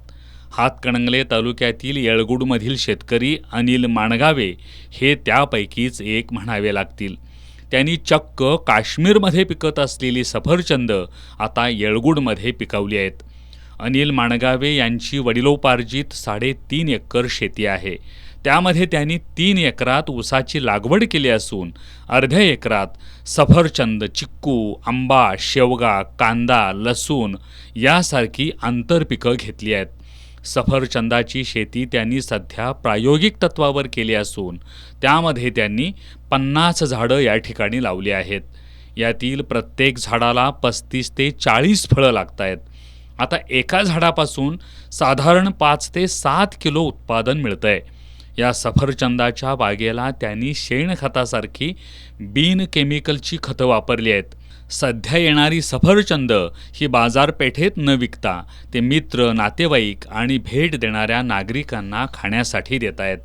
हातकणंगले तालुक्यातील येळगुडमधील शेतकरी अनिल माणगावे हे त्यापैकीच एक म्हणावे लागतील. त्यांनी चक्क काश्मीरमध्ये पिकत असलेली सफरचंद आता येळगुडमध्ये पिकवली आहेत. अनिल माणगावे यांची वडिलोपार्जित 3.5 एकर शेती आहे. त्यामध्ये त्यांनी 3 एकरात ऊसाची लागवड केली असून अर्ध्या एकरात सफरचंद, चिक्कू, आंबा, शेवगा, कांदा, लसूण यासारखी आंतरपिकं घेतली आहेत. सफरचंदाची शेती त्यांनी सध्या प्रायोगिक तत्वावर केली असून त्यामध्ये त्यांनी 50 झाडं या ठिकाणी लावली आहेत. यातील प्रत्येक झाडाला 35 ते 40 फळं लागत आहेत. आता एका झाडापासून साधारण 5 ते 7 किलो उत्पादन मिळतं आहे. या सफरचंदाच्या बागेला त्यांनी शेणखतासारखी बिन केमिकलची खतं वापरली आहेत. सध्या येणारी सफरचंद ही बाजारपेठेत न विकता ते मित्र, नातेवाईक आणि भेट देणाऱ्या नागरिकांना खाण्यासाठी देत आहेत.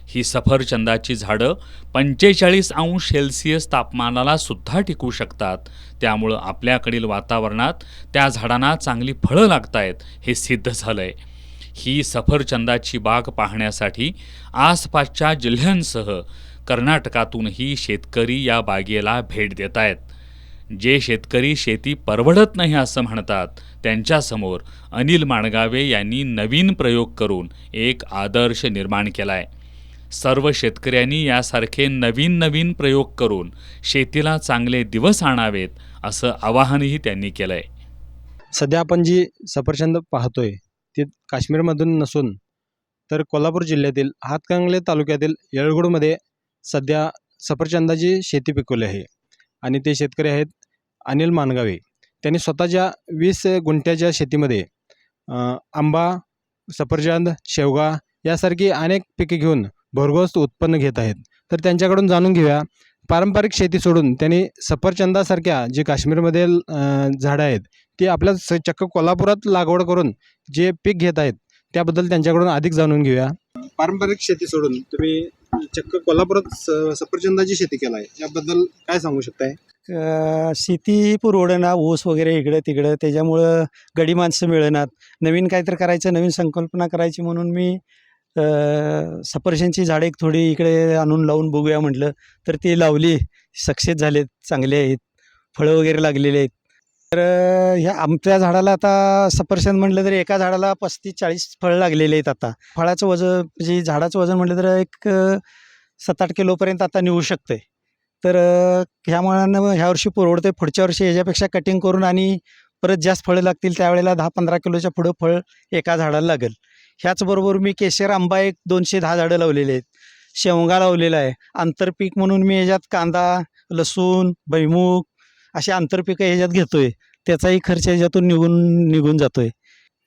ही सफरचंदाची झाडं 45 अंश सेल्सिअस तापमानाला सुद्धा टिकू शकतात. त्यामुळं आपल्याकडील वातावरणात त्या झाडांना चांगली फळं लागत आहेत हे सिद्ध झालं आहे. ही सफरचंदाची बाग पाहण्यासाठी आसपासच्या जिल्ह्यांसह कर्नाटकातूनही शेतकरी या बागेला भेट देत आहेत. जे शेतकरी शेती परवडत नाही असं म्हणतात त्यांच्यासमोर अनिल माणगावे यांनी नवीन प्रयोग करून एक आदर्श निर्माण केला आहे. सर्व शेतकऱ्यांनी यासारखे नवीन प्रयोग करून शेतीला चांगले दिवस आणावेत असं आवाहनही त्यांनी केलं आहे. सध्या आपण जी सफरचंद पाहतोय ती काश्मीरमधून नसून तर कोल्हापूर जिल्ह्यातील हातकणंगले तालुक्यातील येळगुडमध्ये सध्या सफरचंदाची शेती पिकवली आहे आणि ते शेतकरी आहेत अनिल माणगावे. त्यांनी स्वतःच्या 20 गुंठ्याच्या शेतीमध्ये आंबा, सफरचंद, शेवगा यासारखी अनेक पिके घेऊन भरघोस उत्पन्न घेत आहेत. तर त्यांच्याकडून जाणून घेऊया पारंपरिक शेती सोडून त्यांनी सफरचंदासारख्या जे काश्मीरमध्ये झाडं आहेत ती आपल्या चक्क कोल्हापुरात लागवड करून जे पीक घेत आहेत त्याबद्दल त्यांच्याकडून अधिक जाणून घेऊया. पारंपरिक शेती सोडून तुम्ही चक्क कोल्हापुरात सफरचंदाची शेती केला आहे, याबद्दल काय सांगू शकताय? शेती पुरवडना, ऊस वगैरे इकडं तिकडं, त्याच्यामुळं गडी माणसं मिळेनात. नवीन काहीतरी करायचं, नवीन संकल्पना करायची म्हणून मी सफरचंदची झाडं एक थोडी इकडे आणून लावून बघूया म्हटलं, तर ती लावली, सक्सेस झालेत, चांगले आहेत, फळं वगैरे लागलेले आहेत. तर ह्या आमच्या झाडाला आता सफरचंद म्हटलं तर एका झाडाला 35-40 फळं लागलेले आहेत. आता फळाचं वजन म्हणजे झाडाचं वजन म्हटलं तर एक 7-8 किलोपर्यंत आता निघू शकतं आहे. तर ह्यामुळं ह्या वर्षी परवडतं. पुढच्या वर्षी ह्याच्यापेक्षा कटिंग करून आणि परत जास्त फळं लागतील त्यावेळेला 10-15 किलोच्या पुढं फळ एका झाडाला लागेल. ह्याचबरोबर मी केशर आंबा एक 210 झाडं लावलेले आहेत, शेवगा लावलेला आहे. आंतरपीक म्हणून मी ह्याच्यात कांदा, लसूण, भुईमूग अशी आंतरपिकं ह्याच्यात घेतो आहे. त्याचाही खर्च ह्याच्यातून निघून जातो आहे.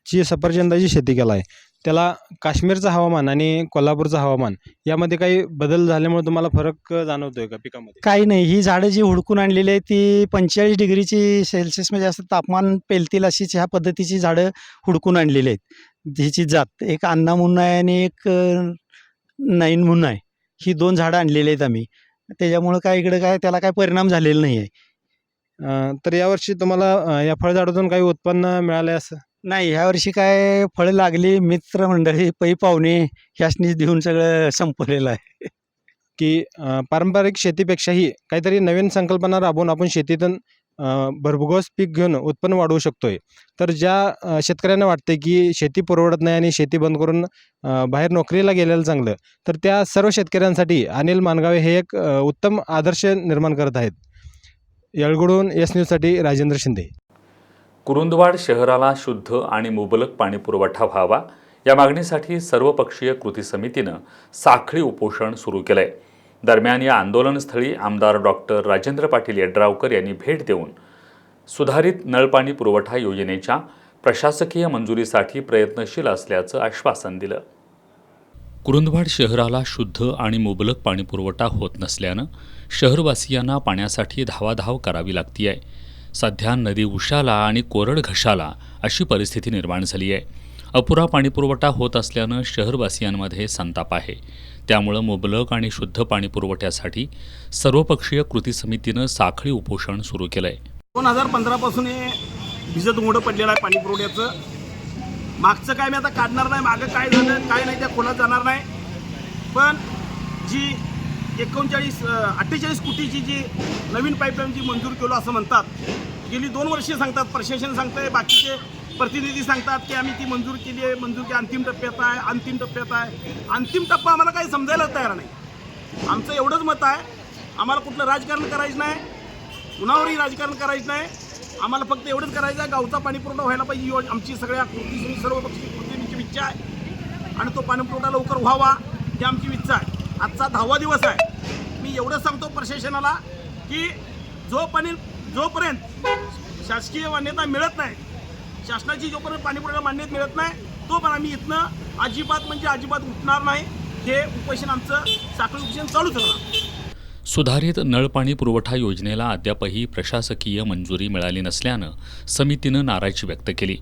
जी सफरचंदाची शेती केला आहे त्याला काश्मीरचं हवामान आणि कोल्हापूरचं हवामान यामध्ये काही बदल झाल्यामुळे तुम्हाला फरक जाणवतोय का पिकामध्ये? काही नाही, ही झाडं जी हुडकून आणलेली आहेत ती 45 डिग्रीची सेल्सिअस म्हणजे असं तापमान पेलतील अशीच ह्या पद्धतीची झाडं हुडकून आणलेली आहेत. हिची जात एक अन्ना म्हणून आहे आणि एक नाईन म्हणून आहे. ही 2 झाडं आणलेली आहेत आम्ही. त्याच्यामुळं काय इकडं काय त्याला काय परिणाम झालेला नाही आहे. तर यावर्षी तुम्हाला या फळझाडातून काही उत्पन्न मिळालं आहे असं? नाही, ह्या वर्षी काय फळं लागली, मित्रमंडळी, पै पाहुणे ह्यासनीच देऊन सगळं संपवलेलं आहे. की पारंपरिक शेतीपेक्षाही काहीतरी नवीन संकल्पना राबवून आपण शेतीतून भरघोस पीक घेऊन उत्पन्न वाढवू शकतोय. तर ज्या शेतकऱ्यांना वाटते की शेती परवडत नाही आणि शेती बंद करून बाहेर नोकरीला गेलेलं चांगलं, तर त्या सर्व शेतकऱ्यांसाठी अनिल मानगावे हे एक उत्तम आदर्श निर्माण करत आहेत. येळगुडहून एस न्यूजसाठी राजेंद्र शिंदे. कुरुंदवाड शहराला शुद्ध आणि मुबलक पाणी पुरवठा व्हावा या मागणीसाठी सर्वपक्षीय कृती समितीनं साखळी उपोषण सुरू केलंय. दरम्यान या आंदोलनस्थळी आमदार डॉक्टर राजेंद्र पाटील यड्रावकर यांनी भेट देऊन सुधारित नळपाणी पुरवठा योजनेच्या प्रशासकीय मंजुरीसाठी प्रयत्नशील असल्याचं आश्वासन दिलं. कुरुंदवाड शहराला शुद्ध आणि मुबलक पाणीपुरवठा होत नसल्यानं शहरवासियांना पाण्यासाठी धावाधाव करावी लागती आहे. सध्या नदी उशाला आणि कोरड घशाला अशी परिस्थिती निर्माण झाली आहे. अपुरा पाणीपुरवठा होत असल्यानं शहरवासियांमध्ये संताप आहे. त्यामुळं मुबलक आणि शुद्ध पाणीपुरवठ्यासाठी सर्वपक्षीय कृती समितीनं साखळी उपोषण सुरू केलं आहे. 2015 पासून हे भिजत मोडं पडलेलं आहे पाणीपुरवठ्याचं. मागचं काय मी आता काढणार नाही, मागं काय झालं काय नाही त्या खोलात जाणार नाही. पण जी 48 कोटीची जी नवीन पाईपलाईन जी मंजूर केलो असं म्हणतात, गेली 2 वर्षे सांगतात, प्रशासन सांगतंय, बाकीचे प्रतिनिधी सांगतात की आम्ही ती मंजूर केली आहे, मंजूर की अंतिम टप्प्यात आहे, अंतिम टप्प्यात आहे. अंतिम टप्पा आम्हाला काही समजायलाच तयार नाही. आमचं एवढंच मत आहे, आम्हाला कुठलं राजकारण करायचं नाही, कुणावरही राजकारण करायचं नाही. आम्हाला फक्त एवढंच करायचं आहे, गावचा पाणीपुरवठा व्हायला पाहिजे. आमची सगळ्या सर्व पक्षी कृतीची इच्छा आहे आणि तो पाणीपुरवठा लवकर व्हावा ही आमची इच्छा आहे. आजचा 10वा दिवस आहे. मी एवढं सांगतो प्रशासनाला की जोपर्यंत शासकीय मान्यता मिळत नाही, शासनाची जोपर्यंत पाणीपुरवठा मान्यता मिळत नाही, तोपर्यंत आम्ही इथनं अजिबात उठणार नाही. हे उपोषण आमचं साखळी उपोषण चालूच राहणार. सुधारित नळपाणी पुरवठा योजनेला अद्यापही प्रशासकीय मंजुरी मिळाली नसल्यानं समितीनं नाराजी व्यक्त केली.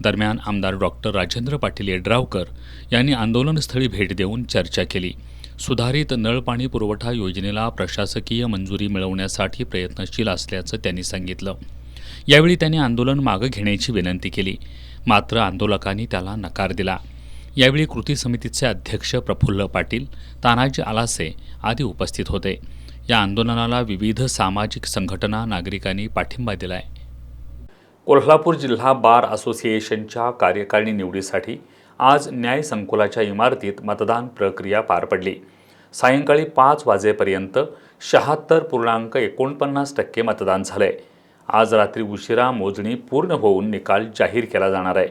दरम्यान आमदार डॉक्टर राजेंद्र पाटील यड्रावकर यांनी आंदोलनस्थळी भेट देऊन चर्चा केली. सुधारित नळपाणी पुरवठा योजनेला प्रशासकीय मंजुरी मिळवण्यासाठी प्रयत्नशील असल्याचं त्यांनी सांगितलं. यावेळी त्यांनी आंदोलन मागं घेण्याची विनंती केली, मात्र आंदोलकांनी त्याला नकार दिला. यावेळी कृती समितीचे अध्यक्ष प्रफुल्ल पाटील, तानाजी आलासे आदी उपस्थित होते. या आंदोलनाला विविध सामाजिक संघटना, नागरिकांनी पाठिंबा दिलाय. कोल्हापूर जिल्हा बार असोसिएशनच्या कार्यकारिणी निवडीसाठी आज न्याय संकुलाच्या इमारतीत मतदान प्रक्रिया पार पडली. सायंकाळी 5 वाजेपर्यंत 76.49% मतदान झालंय. आज रात्री उशिरा मोजणी पूर्ण होऊन निकाल जाहीर केला जाणार आहे.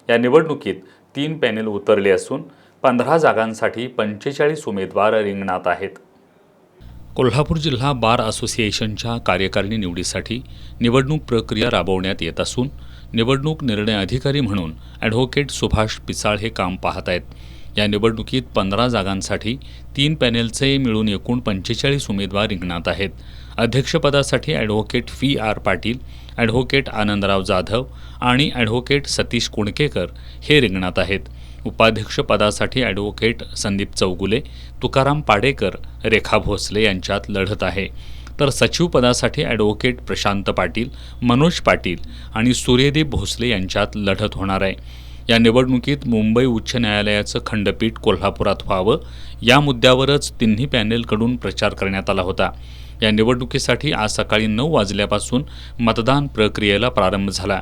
या निवडणुकीत 3 पॅनेल उतरले असून 15 जागांसाठी 45 उमेदवार रिंगणात आहेत. कोल्हापूर जिल्हा बार असोसिएशनच्या कार्यकारिणी निवडीसाठी निवडणूक प्रक्रिया राबवण्यात येत असून निवडणूक निर्णय अधिकारी म्हणून ॲडव्होकेट सुभाष पिसाळ हे काम पाहत आहेत. या निवडणुकीत 15 जागांसाठी 3 पॅनेलचे मिळून एकूण 45 उमेदवार रिंगणात आहेत. अध्यक्षपदासाठी advocate FR Patil, advocate Anandrao Jadhav आणि ॲडव्होकेट सतीश कुणकेकर हे रिंगणात आहेत. उपाध्यक्षपदासाठी ॲडव्होकेट संदीप चौगुले, तुकाराम पाडेकर, रेखा भोसले यांच्यात लढत आहे. तर सचिवपदासाठी ॲडव्होकेट प्रशांत पाटील, मनोज पाटील आणि सूर्यदीप भोसले यांच्यात लढत होणार आहे. या निवडणुकीत मुंबई उच्च न्यायालयाचं खंडपीठ कोल्हापुरात व्हावं या मुद्द्यावरच तिन्ही पॅनेलकडून प्रचार करण्यात आला होता. या निवडणुकीसाठी आज सकाळी 9 वाजल्यापासून मतदान प्रक्रियेला प्रारंभ झाला.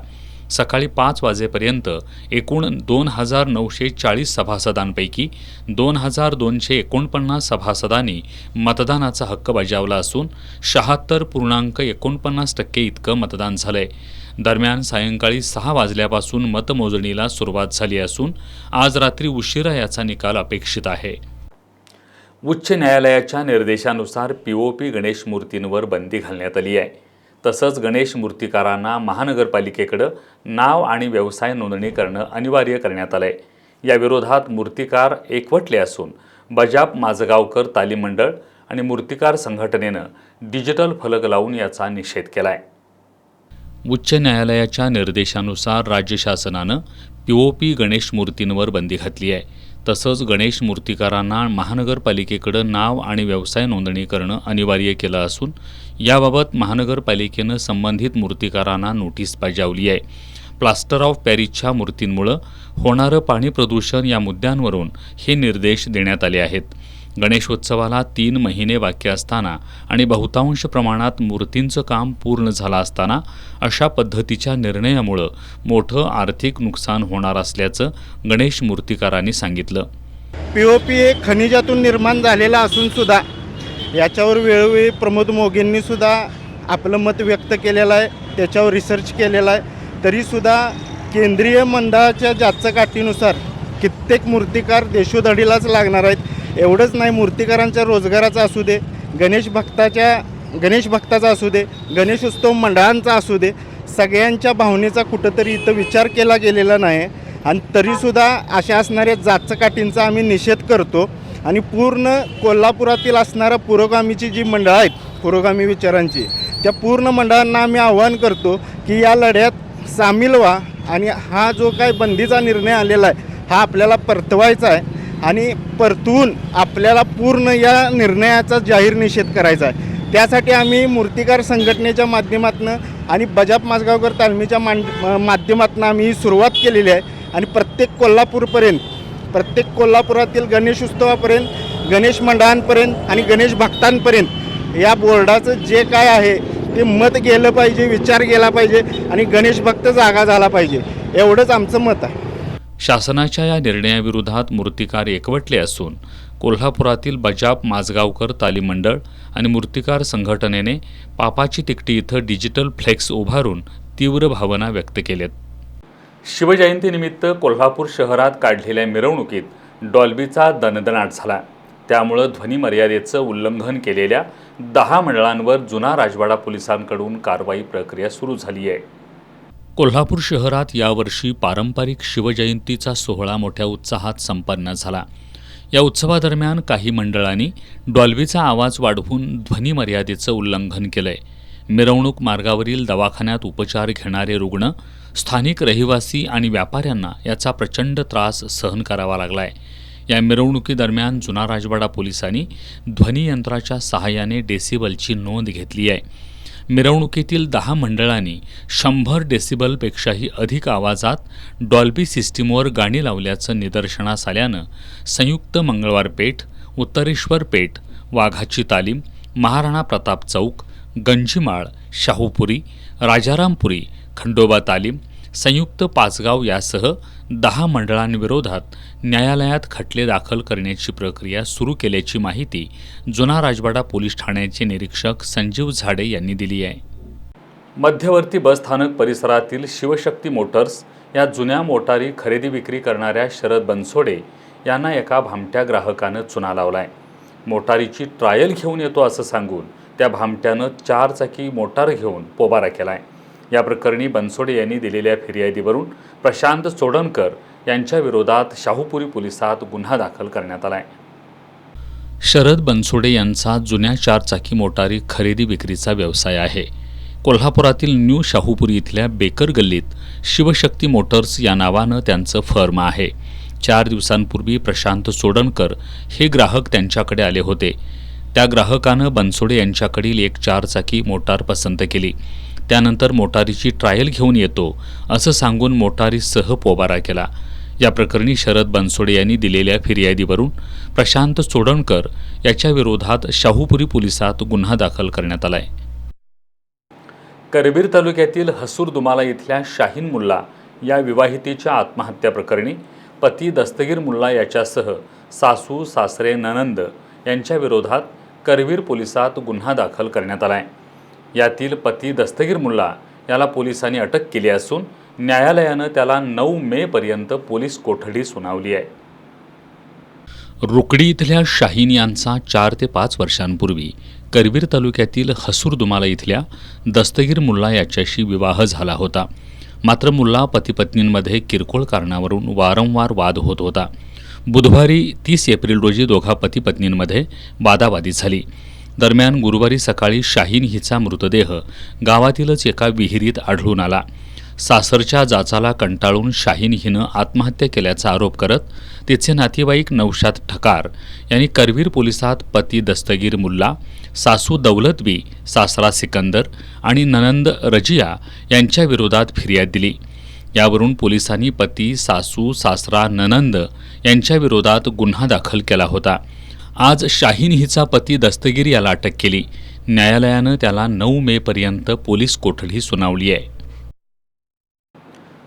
सकाळी 5 वाजेपर्यंत एकूण 2940 सभासदांपैकी 2249 सभासदांनी मतदानाचा हक्क बजावला असून 76.49% इतकं मतदान झालंय. दरम्यान सायंकाळी 6 वाजल्यापासून मतमोजणीला सुरुवात झाली असून आज रात्री उशिरा याचा निकाल अपेक्षित आहे. उच्च न्यायालयाच्या निर्देशानुसार POP गणेश मूर्तींवर बंदी घालण्यात आली आहे. तसंच गणेश मूर्तिकारांना महानगरपालिकेकडं नाव आणि व्यवसाय नोंदणी करणं अनिवार्य करण्यात आलं आहे. या विरोधात मूर्तिकार एकवटले असून बजाप माझगावकर तालीम मंडळ आणि मूर्तिकार संघटनेनं डिजिटल फलक लावून याचा निषेध केलाय. उच्च न्यायालयाच्या निर्देशानुसार राज्य शासनानं POP गणेश मूर्तींवर बंदी घातली आहे. तसंच गणेश मूर्तिकारांना महानगरपालिकेकडं नाव आणि व्यवसाय नोंदणी करणं अनिवार्य केलं असून याबाबत महानगरपालिकेनं संबंधित मूर्तिकारांना नोटीस बजावली आहे. प्लास्टर ऑफ पॅरिसच्या मूर्तींमुळं होणारं पाणी प्रदूषण या मुद्द्यांवरून हे निर्देश देण्यात आले आहेत. गणेशोत्सवाला 3 महिने बाकी असताना आणि बहुतांश प्रमाणात मूर्तींचं काम पूर्ण झालं असताना अशा पद्धतीच्या निर्णयामुळं मोठं आर्थिक नुकसान होणार असल्याचं गणेश मूर्तिकारांनी सांगितलं. POP हे खनिजातून निर्माण झालेला असून सुद्धा याच्यावर वेळोवेळी प्रमोद मोगेंनी सुद्धा आपलं मत व्यक्त केलेलं आहे, त्याच्यावर रिसर्च केलेला आहे. तरीसुद्धा केंद्रीय मंडळाच्या जाचकाठीनुसार कित्येक मूर्तिकार देशोधडीलाच लागणार आहेत. एवढंच नाही, मूर्तिकारांच्या रोजगाराचा असू दे, गणेश भक्ताचा असू दे, गणेशोत्सव मंडळांचा असू दे, सगळ्यांच्या भावनेचा कुठंतरी इथं विचार केला गेलेला नाही. आणि तरीसुद्धा अशा असणाऱ्या जाचकाठींचा आम्ही निषेध करतो. आणि पूर्ण कोल्हापुरातील असणाऱ्या पुरोगामीची जी मंडळं आहेत, पुरोगामी विचारांची, त्या पूर्ण मंडळांना आम्ही आवाहन करतो की या लढ्यात सामील व्हा आणि हा जो काय बंदीचा निर्णय आलेला आहे हा आपल्याला परतवायचा आहे आणि परतवून आपल्याला पूर्ण या निर्णयाचा जाहीर निषेध करायचा आहे. त्यासाठी आम्ही मूर्तिकार संघटनेच्या माध्यमातून आणि बजाप माझगावकर तालमीच्या माध्यमातून आम्ही ही सुरुवात केलेली आहे. आणि प्रत्येक कोल्हापुरातील गणेश उत्सवापर्यंत, गणेश मंडळांपर्यंत आणि गणेश भक्तांपर्यंत या बोर्डाचं जे काय आहे ते मत गेलं पाहिजे, विचार गेला पाहिजे आणि गणेश भक्त जागा झाला पाहिजे, एवढंच आमचं मत आहे. शासनाच्या या निर्णयाविरोधात मूर्तिकार एकवटले असून कोल्हापुरातील बजाप माझगावकर तालीम मंडळ आणि मूर्तिकार संघटनेने पापाची तिकटी इथं डिजिटल फ्लेक्स उभारून तीव्र भावना व्यक्त केल्यात. शिवजयंतीनिमित्त कोल्हापूर शहरात काढलेल्या मिरवणुकीत डॉल्बीचा दणदणाट झाला. त्यामुळं ध्वनी मर्यादेचं उल्लंघन केलेल्या 10 मंडळांवर जुना राजवाडा पोलिसांकडून कारवाई प्रक्रिया सुरू झाली आहे. कोल्हापूर शहरात यावर्षी पारंपरिक शिवजयंतीचा सोहळा मोठ्या उत्साहात संपन्न झाला. या उत्सवादरम्यान काही मंडळांनी डॉल्बीचा आवाज वाढवून ध्वनी मर्यादेचं उल्लंघन केलंय. मिरवणूक मार्गावरील दवाखान्यात उपचार घेणारे रुग्ण, स्थानिक रहिवासी आणि व्यापाऱ्यांना याचा प्रचंड त्रास सहन करावा लागलाय. या मिरवणुकीदरम्यान जुना राजवाडा पोलिसांनी ध्वनियंत्राच्या सहाय्याने डेसिबलची नोंद घेतली आहे. मिरवणुकीतील 10 मंडळांनी 100 डेसिबलपेक्षाही अधिक आवाजात डॉल्बी सिस्टीमवर गाणी लावल्याचं निदर्शनास आल्यानं संयुक्त मंगळवार पेठ, उत्तरेश्वर पेठ, वाघाची तालीम, महाराणा प्रताप चौक, गंजीमाळ, शाहूपुरी, राजारामपुरी, खंडोबा तालीम, संयुक्त पाचगाव यासह 10 मंडळांविरोधात न्यायालयात खटले दाखल करण्याची प्रक्रिया सुरू केल्याची माहिती जुना राजवाडा पोलीस ठाण्याचे निरीक्षक संजीव झाडे यांनी दिली आहे. मध्यवर्ती बसस्थानक परिसरातील शिवशक्ती मोटर्स या जुन्या मोटारी खरेदी विक्री करणाऱ्या शरद बनसोडे यांना एका भामट्या ग्राहकानं चुना लावलाय. मोटारीची ट्रायल घेऊन येतो असं सांगून त्या भामट्यानं 4 चाकी मोटार घेऊन पोबारा केलाय. या प्रकरणी बनसोडे यांनी दिलेल्या फिर्यादीवरून प्रशांत चोडणकर यांच्या विरोधात शाहूपुरी पोलिसात गुन्हा दाखल करण्यात आलाय. शरद बनसोडे यांचा जुन्या 4 चाकी मोटारी खरेदी विक्रीचा व्यवसाय आहे. कोल्हापुरातील न्यू शाहूपुरी इथल्या बेकर गल्लीत शिवशक्ती मोटर्स या नावानं त्यांचं फर्म आहे. 4 दिवसांपूर्वी प्रशांत चोडणकर हे ग्राहक त्यांच्याकडे आले होते. त्या ग्राहकानं बनसोडे यांच्याकडील एक 4 चाकी मोटार पसंत केली. त्यानंतर मोटारीची ट्रायल घेऊन येतो असं सांगून मोटारीसह पोबारा केला. या प्रकरणी शरद बनसोडे यांनी दिलेल्या फिर्यादीवरून प्रशांत चोडणकर याच्या विरोधात शाहूपुरी पोलिसात गुन्हा दाखल करण्यात आलाय. करवीर तालुक्यातील हसूर दुमाला इथल्या शाहीन मुल्ला या विवाहितेच्या आत्महत्या प्रकरणी पती दस्तगीर मुल्ला याच्यासह सासू, सासरे, ननंद यांच्या विरोधात करवीर पोलिसात गुन्हा दाखल करण्यात आलाय. यातील पती दस्तगीर मुल्ला याला पोलिसांनी अटक केली असून न्यायालयानं त्याला 9 मेपर्यंत पोलीस कोठडी सुनावली आहे. रुकडी इथल्या शाहीन यांचा 4 ते 5 वर्षांपूर्वी करवीर तालुक्यातील हसूर दुमाला इथल्या दस्तगीर मुल्ला याच्याशी विवाह झाला होता. मात्र मुल्ला पतीपत्नींमध्ये किरकोळ कारणावरून वारंवार वाद होत होता. बुधवारी 30 एप्रिल रोजी दोघा पतीपत्नींमध्ये वादावादी झाली. दरम्यान गुरुवारी सकाळी शाहीन हिचा मृतदेह गावातीलच एका विहिरीत आढळून आला. सासरच्या जाचाला कंटाळून शाहीन हिनं आत्महत्या केल्याचा आरोप करत तिचे नातेवाईक नौशाद ठकार यांनी करवीर पोलिसात पती दस्तगीर मुल्ला, सासू दौलत बी, सासरा सिकंदर आणि ननंद रजिया यांच्या विरोधात फिर्याद दिली. यावरून पोलिसांनी पती, सासू, सासरा, ननंद यांच्या विरोधात गुन्हा दाखल केला होता. आज शाहीन हिचा पती दस्तगीर याला अटक केली. न्यायालयानं त्याला 9 मेपर्यंत पोलीस कोठडी सुनावली आहे.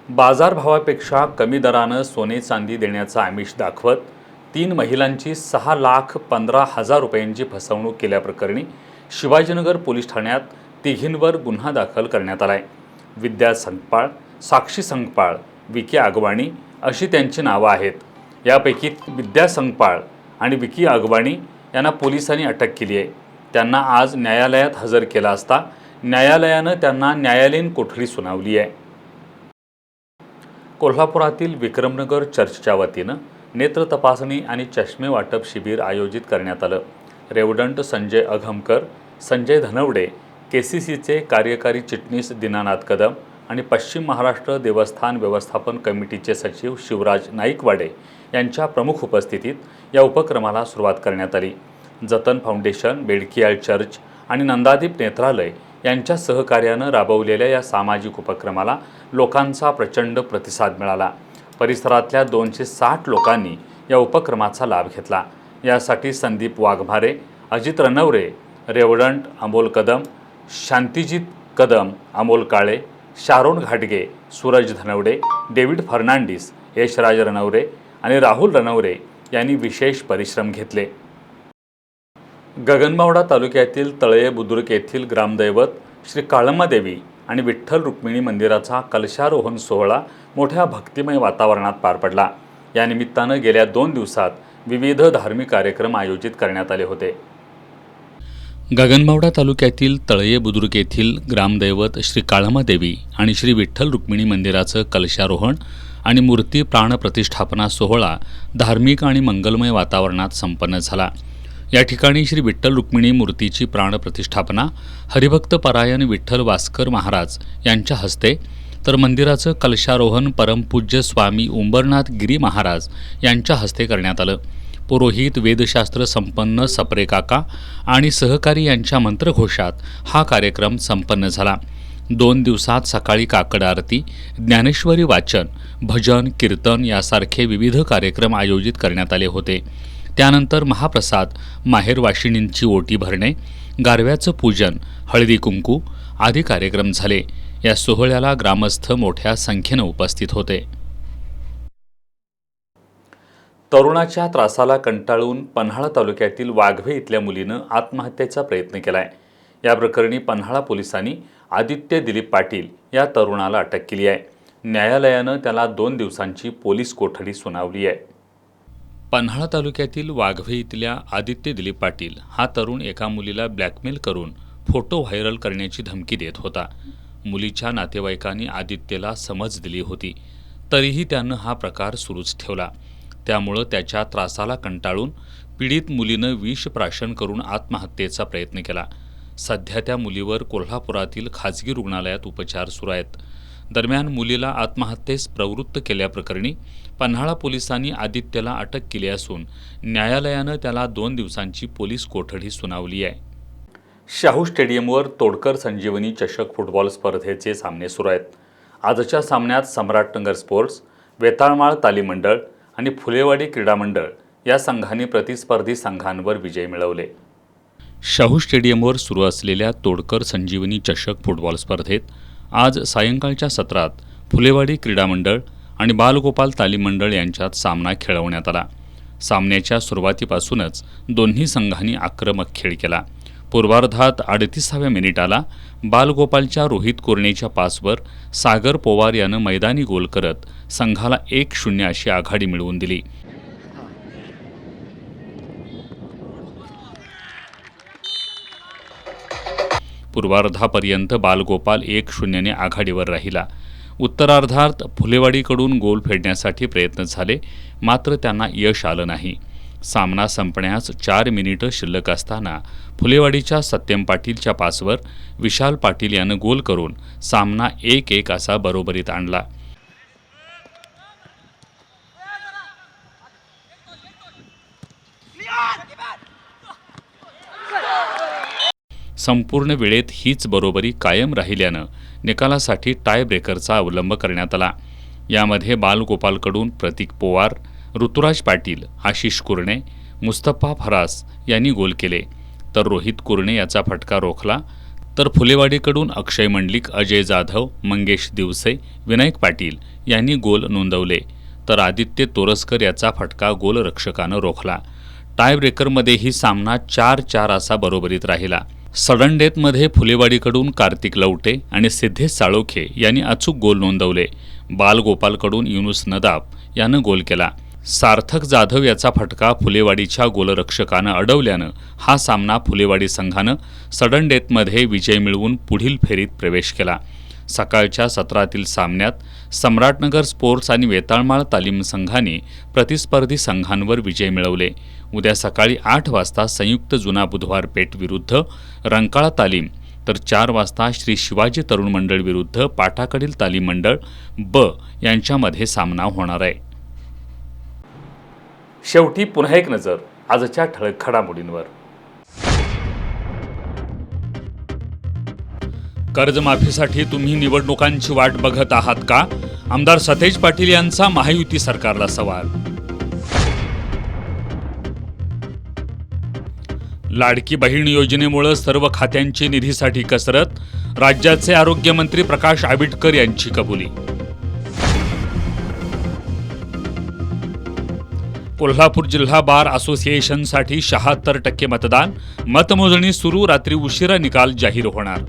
बाजारभावापेक्षा कमी दरानं सोने चांदी देण्याचा आमिष दाखवत 3 महिलांची 6,15,000 रुपयांची फसवणूक केल्याप्रकरणी शिवाजीनगर पोलीस ठाण्यात तिघींवर गुन्हा दाखल करण्यात आला आहे. विद्या संकपाळ, साक्षी संकपाळ, विकी आगवाणी अशी त्यांची नावं आहेत. यापैकी विद्या संकपाळ आणि विकी आगवाणी यांना पोलिसांनी अटक केली आहे. त्यांना आज न्यायालयात हजर केला असता न्यायालयानं त्यांना न्यायालयीन कोठडी सुनावली आहे. कोल्हापुरातील विक्रमनगर चर्चच्या वतीनं नेत्र तपासणी आणि चष्मे वाटप शिबिर आयोजित करण्यात आलं. रेवडंट संजय अघमकर, संजय धनवडे, KCCचे कार्यकारी चिटणीस दीनानाथ कदम आणि पश्चिम महाराष्ट्र देवस्थान व्यवस्थापन कमिटीचे सचिव शिवराज नाईकवाडे यांच्या प्रमुख उपस्थितीत या उपक्रमाला सुरुवात करण्यात आली. जतन फाउंडेशन, बेडकियाळ चर्च आणि नंदादीप नेत्रालय यांच्या सहकार्यानं राबवलेल्या या सामाजिक उपक्रमाला लोकांचा प्रचंड प्रतिसाद मिळाला. परिसरातल्या 260 लोकांनी या उपक्रमाचा लाभ घेतला. यासाठी संदीप वाघमारे, अजित रनवरे, रेवडंट अमोल कदम, शांतिजीत कदम, अमोल काळे, शारोन घाटगे, सूरज धनवडे, डेव्हिड फर्नांडिस, यशराज रनवरे आणि राहुल रनवरे यांनी विशेष परिश्रम घेतले. गगनबावडा तालुक्यातील तळये बुद्रुक येथील ग्रामदैवत श्री काळम्मादेवी आणि विठ्ठल रुक्मिणी मंदिराचा कलशारोहण सोहळा मोठ्या भक्तिमय वातावरणात पार पडला. या निमित्तानं गेल्या 2 दिवसात विविध धार्मिक कार्यक्रम आयोजित करण्यात आले होते. गगनबावडा तालुक्यातील तळये बुद्रुक येथील ग्रामदैवत श्री काळम्मादेवी आणि श्री विठ्ठल रुक्मिणी मंदिराचं कलशारोहण आणि मूर्ती प्राणप्रतिष्ठापना सोहळा धार्मिक आणि मंगलमय वातावरणात संपन्न झाला. या ठिकाणी श्री विठ्ठल रुक्मिणी मूर्तीची प्राणप्रतिष्ठापना हरिभक्त परायण विठ्ठल वास्कर महाराज यांच्या हस्ते, तर मंदिराचं कलशारोहण परमपूज्य स्वामी उंबरनाथ गिरी महाराज यांच्या हस्ते करण्यात आलं. पुरोहित, वेदशास्त्र संपन्न सपरे काका आणि सहकारी यांच्या मंत्रघोषात हा कार्यक्रम संपन्न झाला. 2 दिवसात सकाळी काकड आरती, ज्ञानेश्वरी वाचन, भजन, कीर्तन यासारखे विविध कार्यक्रम आयोजित करण्यात आले होते. त्यानंतर महाप्रसाद, माहेरवाशिणींची ओटी भरणे, गारव्याचं पूजन, हळदी कुंकू आदी कार्यक्रम झाले. या सोहळ्याला ग्रामस्थ मोठ्या संख्येनं उपस्थित होते. तरुणाच्या त्रासाला कंटाळून पन्हाळा तालुक्यातील वाघवे इथल्या मुलीनं आत्महत्येचा प्रयत्न केलाय. या प्रकरणी पन्हाळा पोलिसांनी आदित्य दिलीप पाटील या तरुणाला अटक केली आहे. न्यायालयानं त्याला 2 दिवसांची पोलीस कोठडी सुनावली आहे. पन्हाळा तालुक्यातील वाघवे इथल्या आदित्य दिलीप पाटील हा तरुण एका मुलीला ब्लॅकमेल करून फोटो व्हायरल करण्याची धमकी देत होता. मुलीच्या नातेवाईकांनी आदित्यला समज दिली होती, तरीही त्यानं हा प्रकार सुरूच ठेवला. त्यामुळं त्याच्या त्रासाला कंटाळून पीडित मुलीनं विष प्राशन करून आत्महत्येचा प्रयत्न केला. सध्या त्या मुलीवर कोल्हापुरातील खाजगी रुग्णालयात उपचार सुरू आहेत. दरम्यान मुलीला आत्महत्येस प्रवृत्त केल्याप्रकरणी पन्हाळा पोलिसांनी आदित्यला अटक केली असून न्यायालयानं त्याला 2 दिवसांची पोलीस कोठडी सुनावली आहे. शाहू स्टेडियमवर तोडकर संजीवनी चषक फुटबॉल स्पर्धेचे सामने सुरू आहेत. आजच्या सामन्यात सम्राटनगर स्पोर्ट्स, वेताळमाळ तालीम मंडळ आणि फुलेवाडी क्रीडा मंडळ या संघांनी प्रतिस्पर्धी संघांवर विजय मिळवले. शाहू स्टेडियमवर सुरू असलेल्या तोडकर संजीवनी चषक फुटबॉल स्पर्धेत आज सायंकाळच्या सत्रात फुलेवाडी क्रीडा मंडळ आणि बालगोपाल तालीम मंडळ यांच्यात सामना खेळवण्यात आला. सामन्याच्या सुरुवातीपासूनच दोन्ही संघांनी आक्रमक खेळ केला. पूर्वार्धात 38व्या मिनिटाला बालगोपालच्या रोहित कोर्णेच्या पासवर सागर पोवार यानं मैदानी गोल करत संघाला 1-0 अशी आघाडी मिळवून दिली. पूर्वार्धापर्यंत बालगोपाल 1-0 आघाडीवर राहिला. उत्तरार्धात फुलेवाडीकडून गोल फेडण्यासाठी प्रयत्न झाले, मात्र त्यांना यश आलं नाही. सामना संपण्यास 4 मिनिटं शिल्लक असताना फुलेवाडीच्या सत्यम पाटीलच्या पासवर विशाल पाटील यानं गोल करून सामना 1-1 असा बरोबरीत आणला. संपूर्ण वेळेत हीच बरोबरी कायम राहिल्यानं निकालासाठी टाय ब्रेकरचा अवलंब करण्यात आला. यामध्ये बालगोपालकडून प्रतीक पोवार, ऋतुराज पाटील, आशिष कुरणे, मुस्तफा फरास यांनी गोल केले, तर रोहित कुरणे याचा फटका रोखला. तर फुलेवाडीकडून अक्षय मंडलिक, अजय जाधव, मंगेश दिवसे, विनायक पाटील यांनी गोल नोंदवले, तर आदित्य तोरसकर याचा फटका गोलरक्षकानं रोखला. टाय ब्रेकरमध्येही सामना 4-4 असा बरोबरीत राहिला. सडन डेथमध्ये फुलेवाडीकडून कार्तिक लवटे आणि सिद्धेश साळोखे यांनी अचूक गोल नोंदवले. बालगोपालकडून युनुस नदाब यानं गोल केला. सार्थक जाधव याचा फटका फुलेवाडीच्या गोलरक्षकानं अडवल्यानं हा सामना फुलेवाडी संघानं सडन डेथमध्ये विजय मिळवून पुढील फेरीत प्रवेश केला. सकाळच्या सत्रातील सामन्यात सम्राटनगर स्पोर्ट्स आणि वेताळमाळ तालीम संघांनी प्रतिस्पर्धी संघांवर विजय मिळवले. उद्या सकाळी 8 वाजता संयुक्त जुना बुधवार पेठ विरुद्ध रंकाळा तालीम, तर 4 वाजता श्री शिवाजी तरुण मंडळ विरुद्ध पाटाकडील तालीम मंडळ ब यांच्यामध्ये सामना होणार आहे. शेवटी पुन्हा एक नजर आजच्या ठळक घडामोडींवर. कर्जमाफीसाठी तुम्ही निवडणुकांची वाट बघत आहात का? आमदार सतेज पाटील यांचा महायुती सरकारला सवाल. लाडकी बहीण योजनेमुळे सर्व खात्यांची निधीसाठी कसरत, राज्याचे आरोग्यमंत्री प्रकाश आबिटकर यांची कबुली. कोल्हापूर जिल्हा बार असोसिएशनसाठी 76% मतदान, मतमोजणी सुरू, रात्री उशिरा निकाल जाहीर होणार.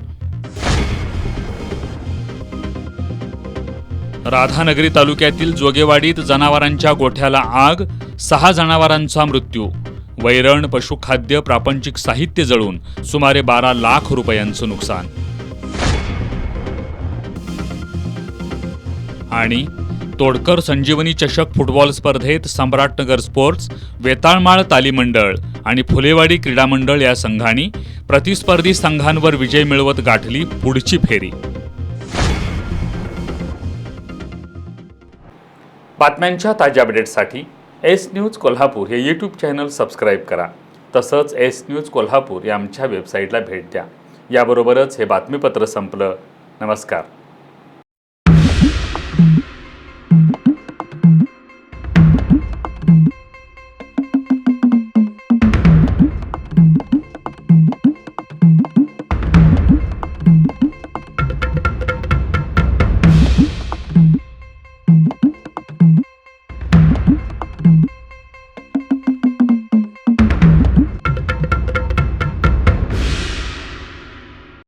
राधानगरी तालुक्यातील जोगेवाडीत जनावरांच्या गोठ्याला आग, 6 जनावरांचा मृत्यू. वैरण, पशुखाद्य, प्रापंचिक साहित्य जळून सुमारे 12 लाख रुपयांचं नुकसान. आणि तोडकर संजीवनी चषक फुटबॉल स्पर्धेत सम्राटनगर स्पोर्ट्स, वेताळमाळ तालीम मंडळ आणि फुलेवाडी क्रीडा मंडळ या संघांनी प्रतिस्पर्धी संघांवर विजय मिळवत गाठली पुढची फेरी. बातम्यांच्या ताज्या अपडेट्ससाठी एस न्यूज कोल्हापूर हे यूट्यूब चॅनल सबस्क्राईब करा. तसंच एस न्यूज कोल्हापूर या आमच्या वेबसाईटला भेट द्या. याबरोबरच हे बातमीपत्र संपलं. नमस्कार.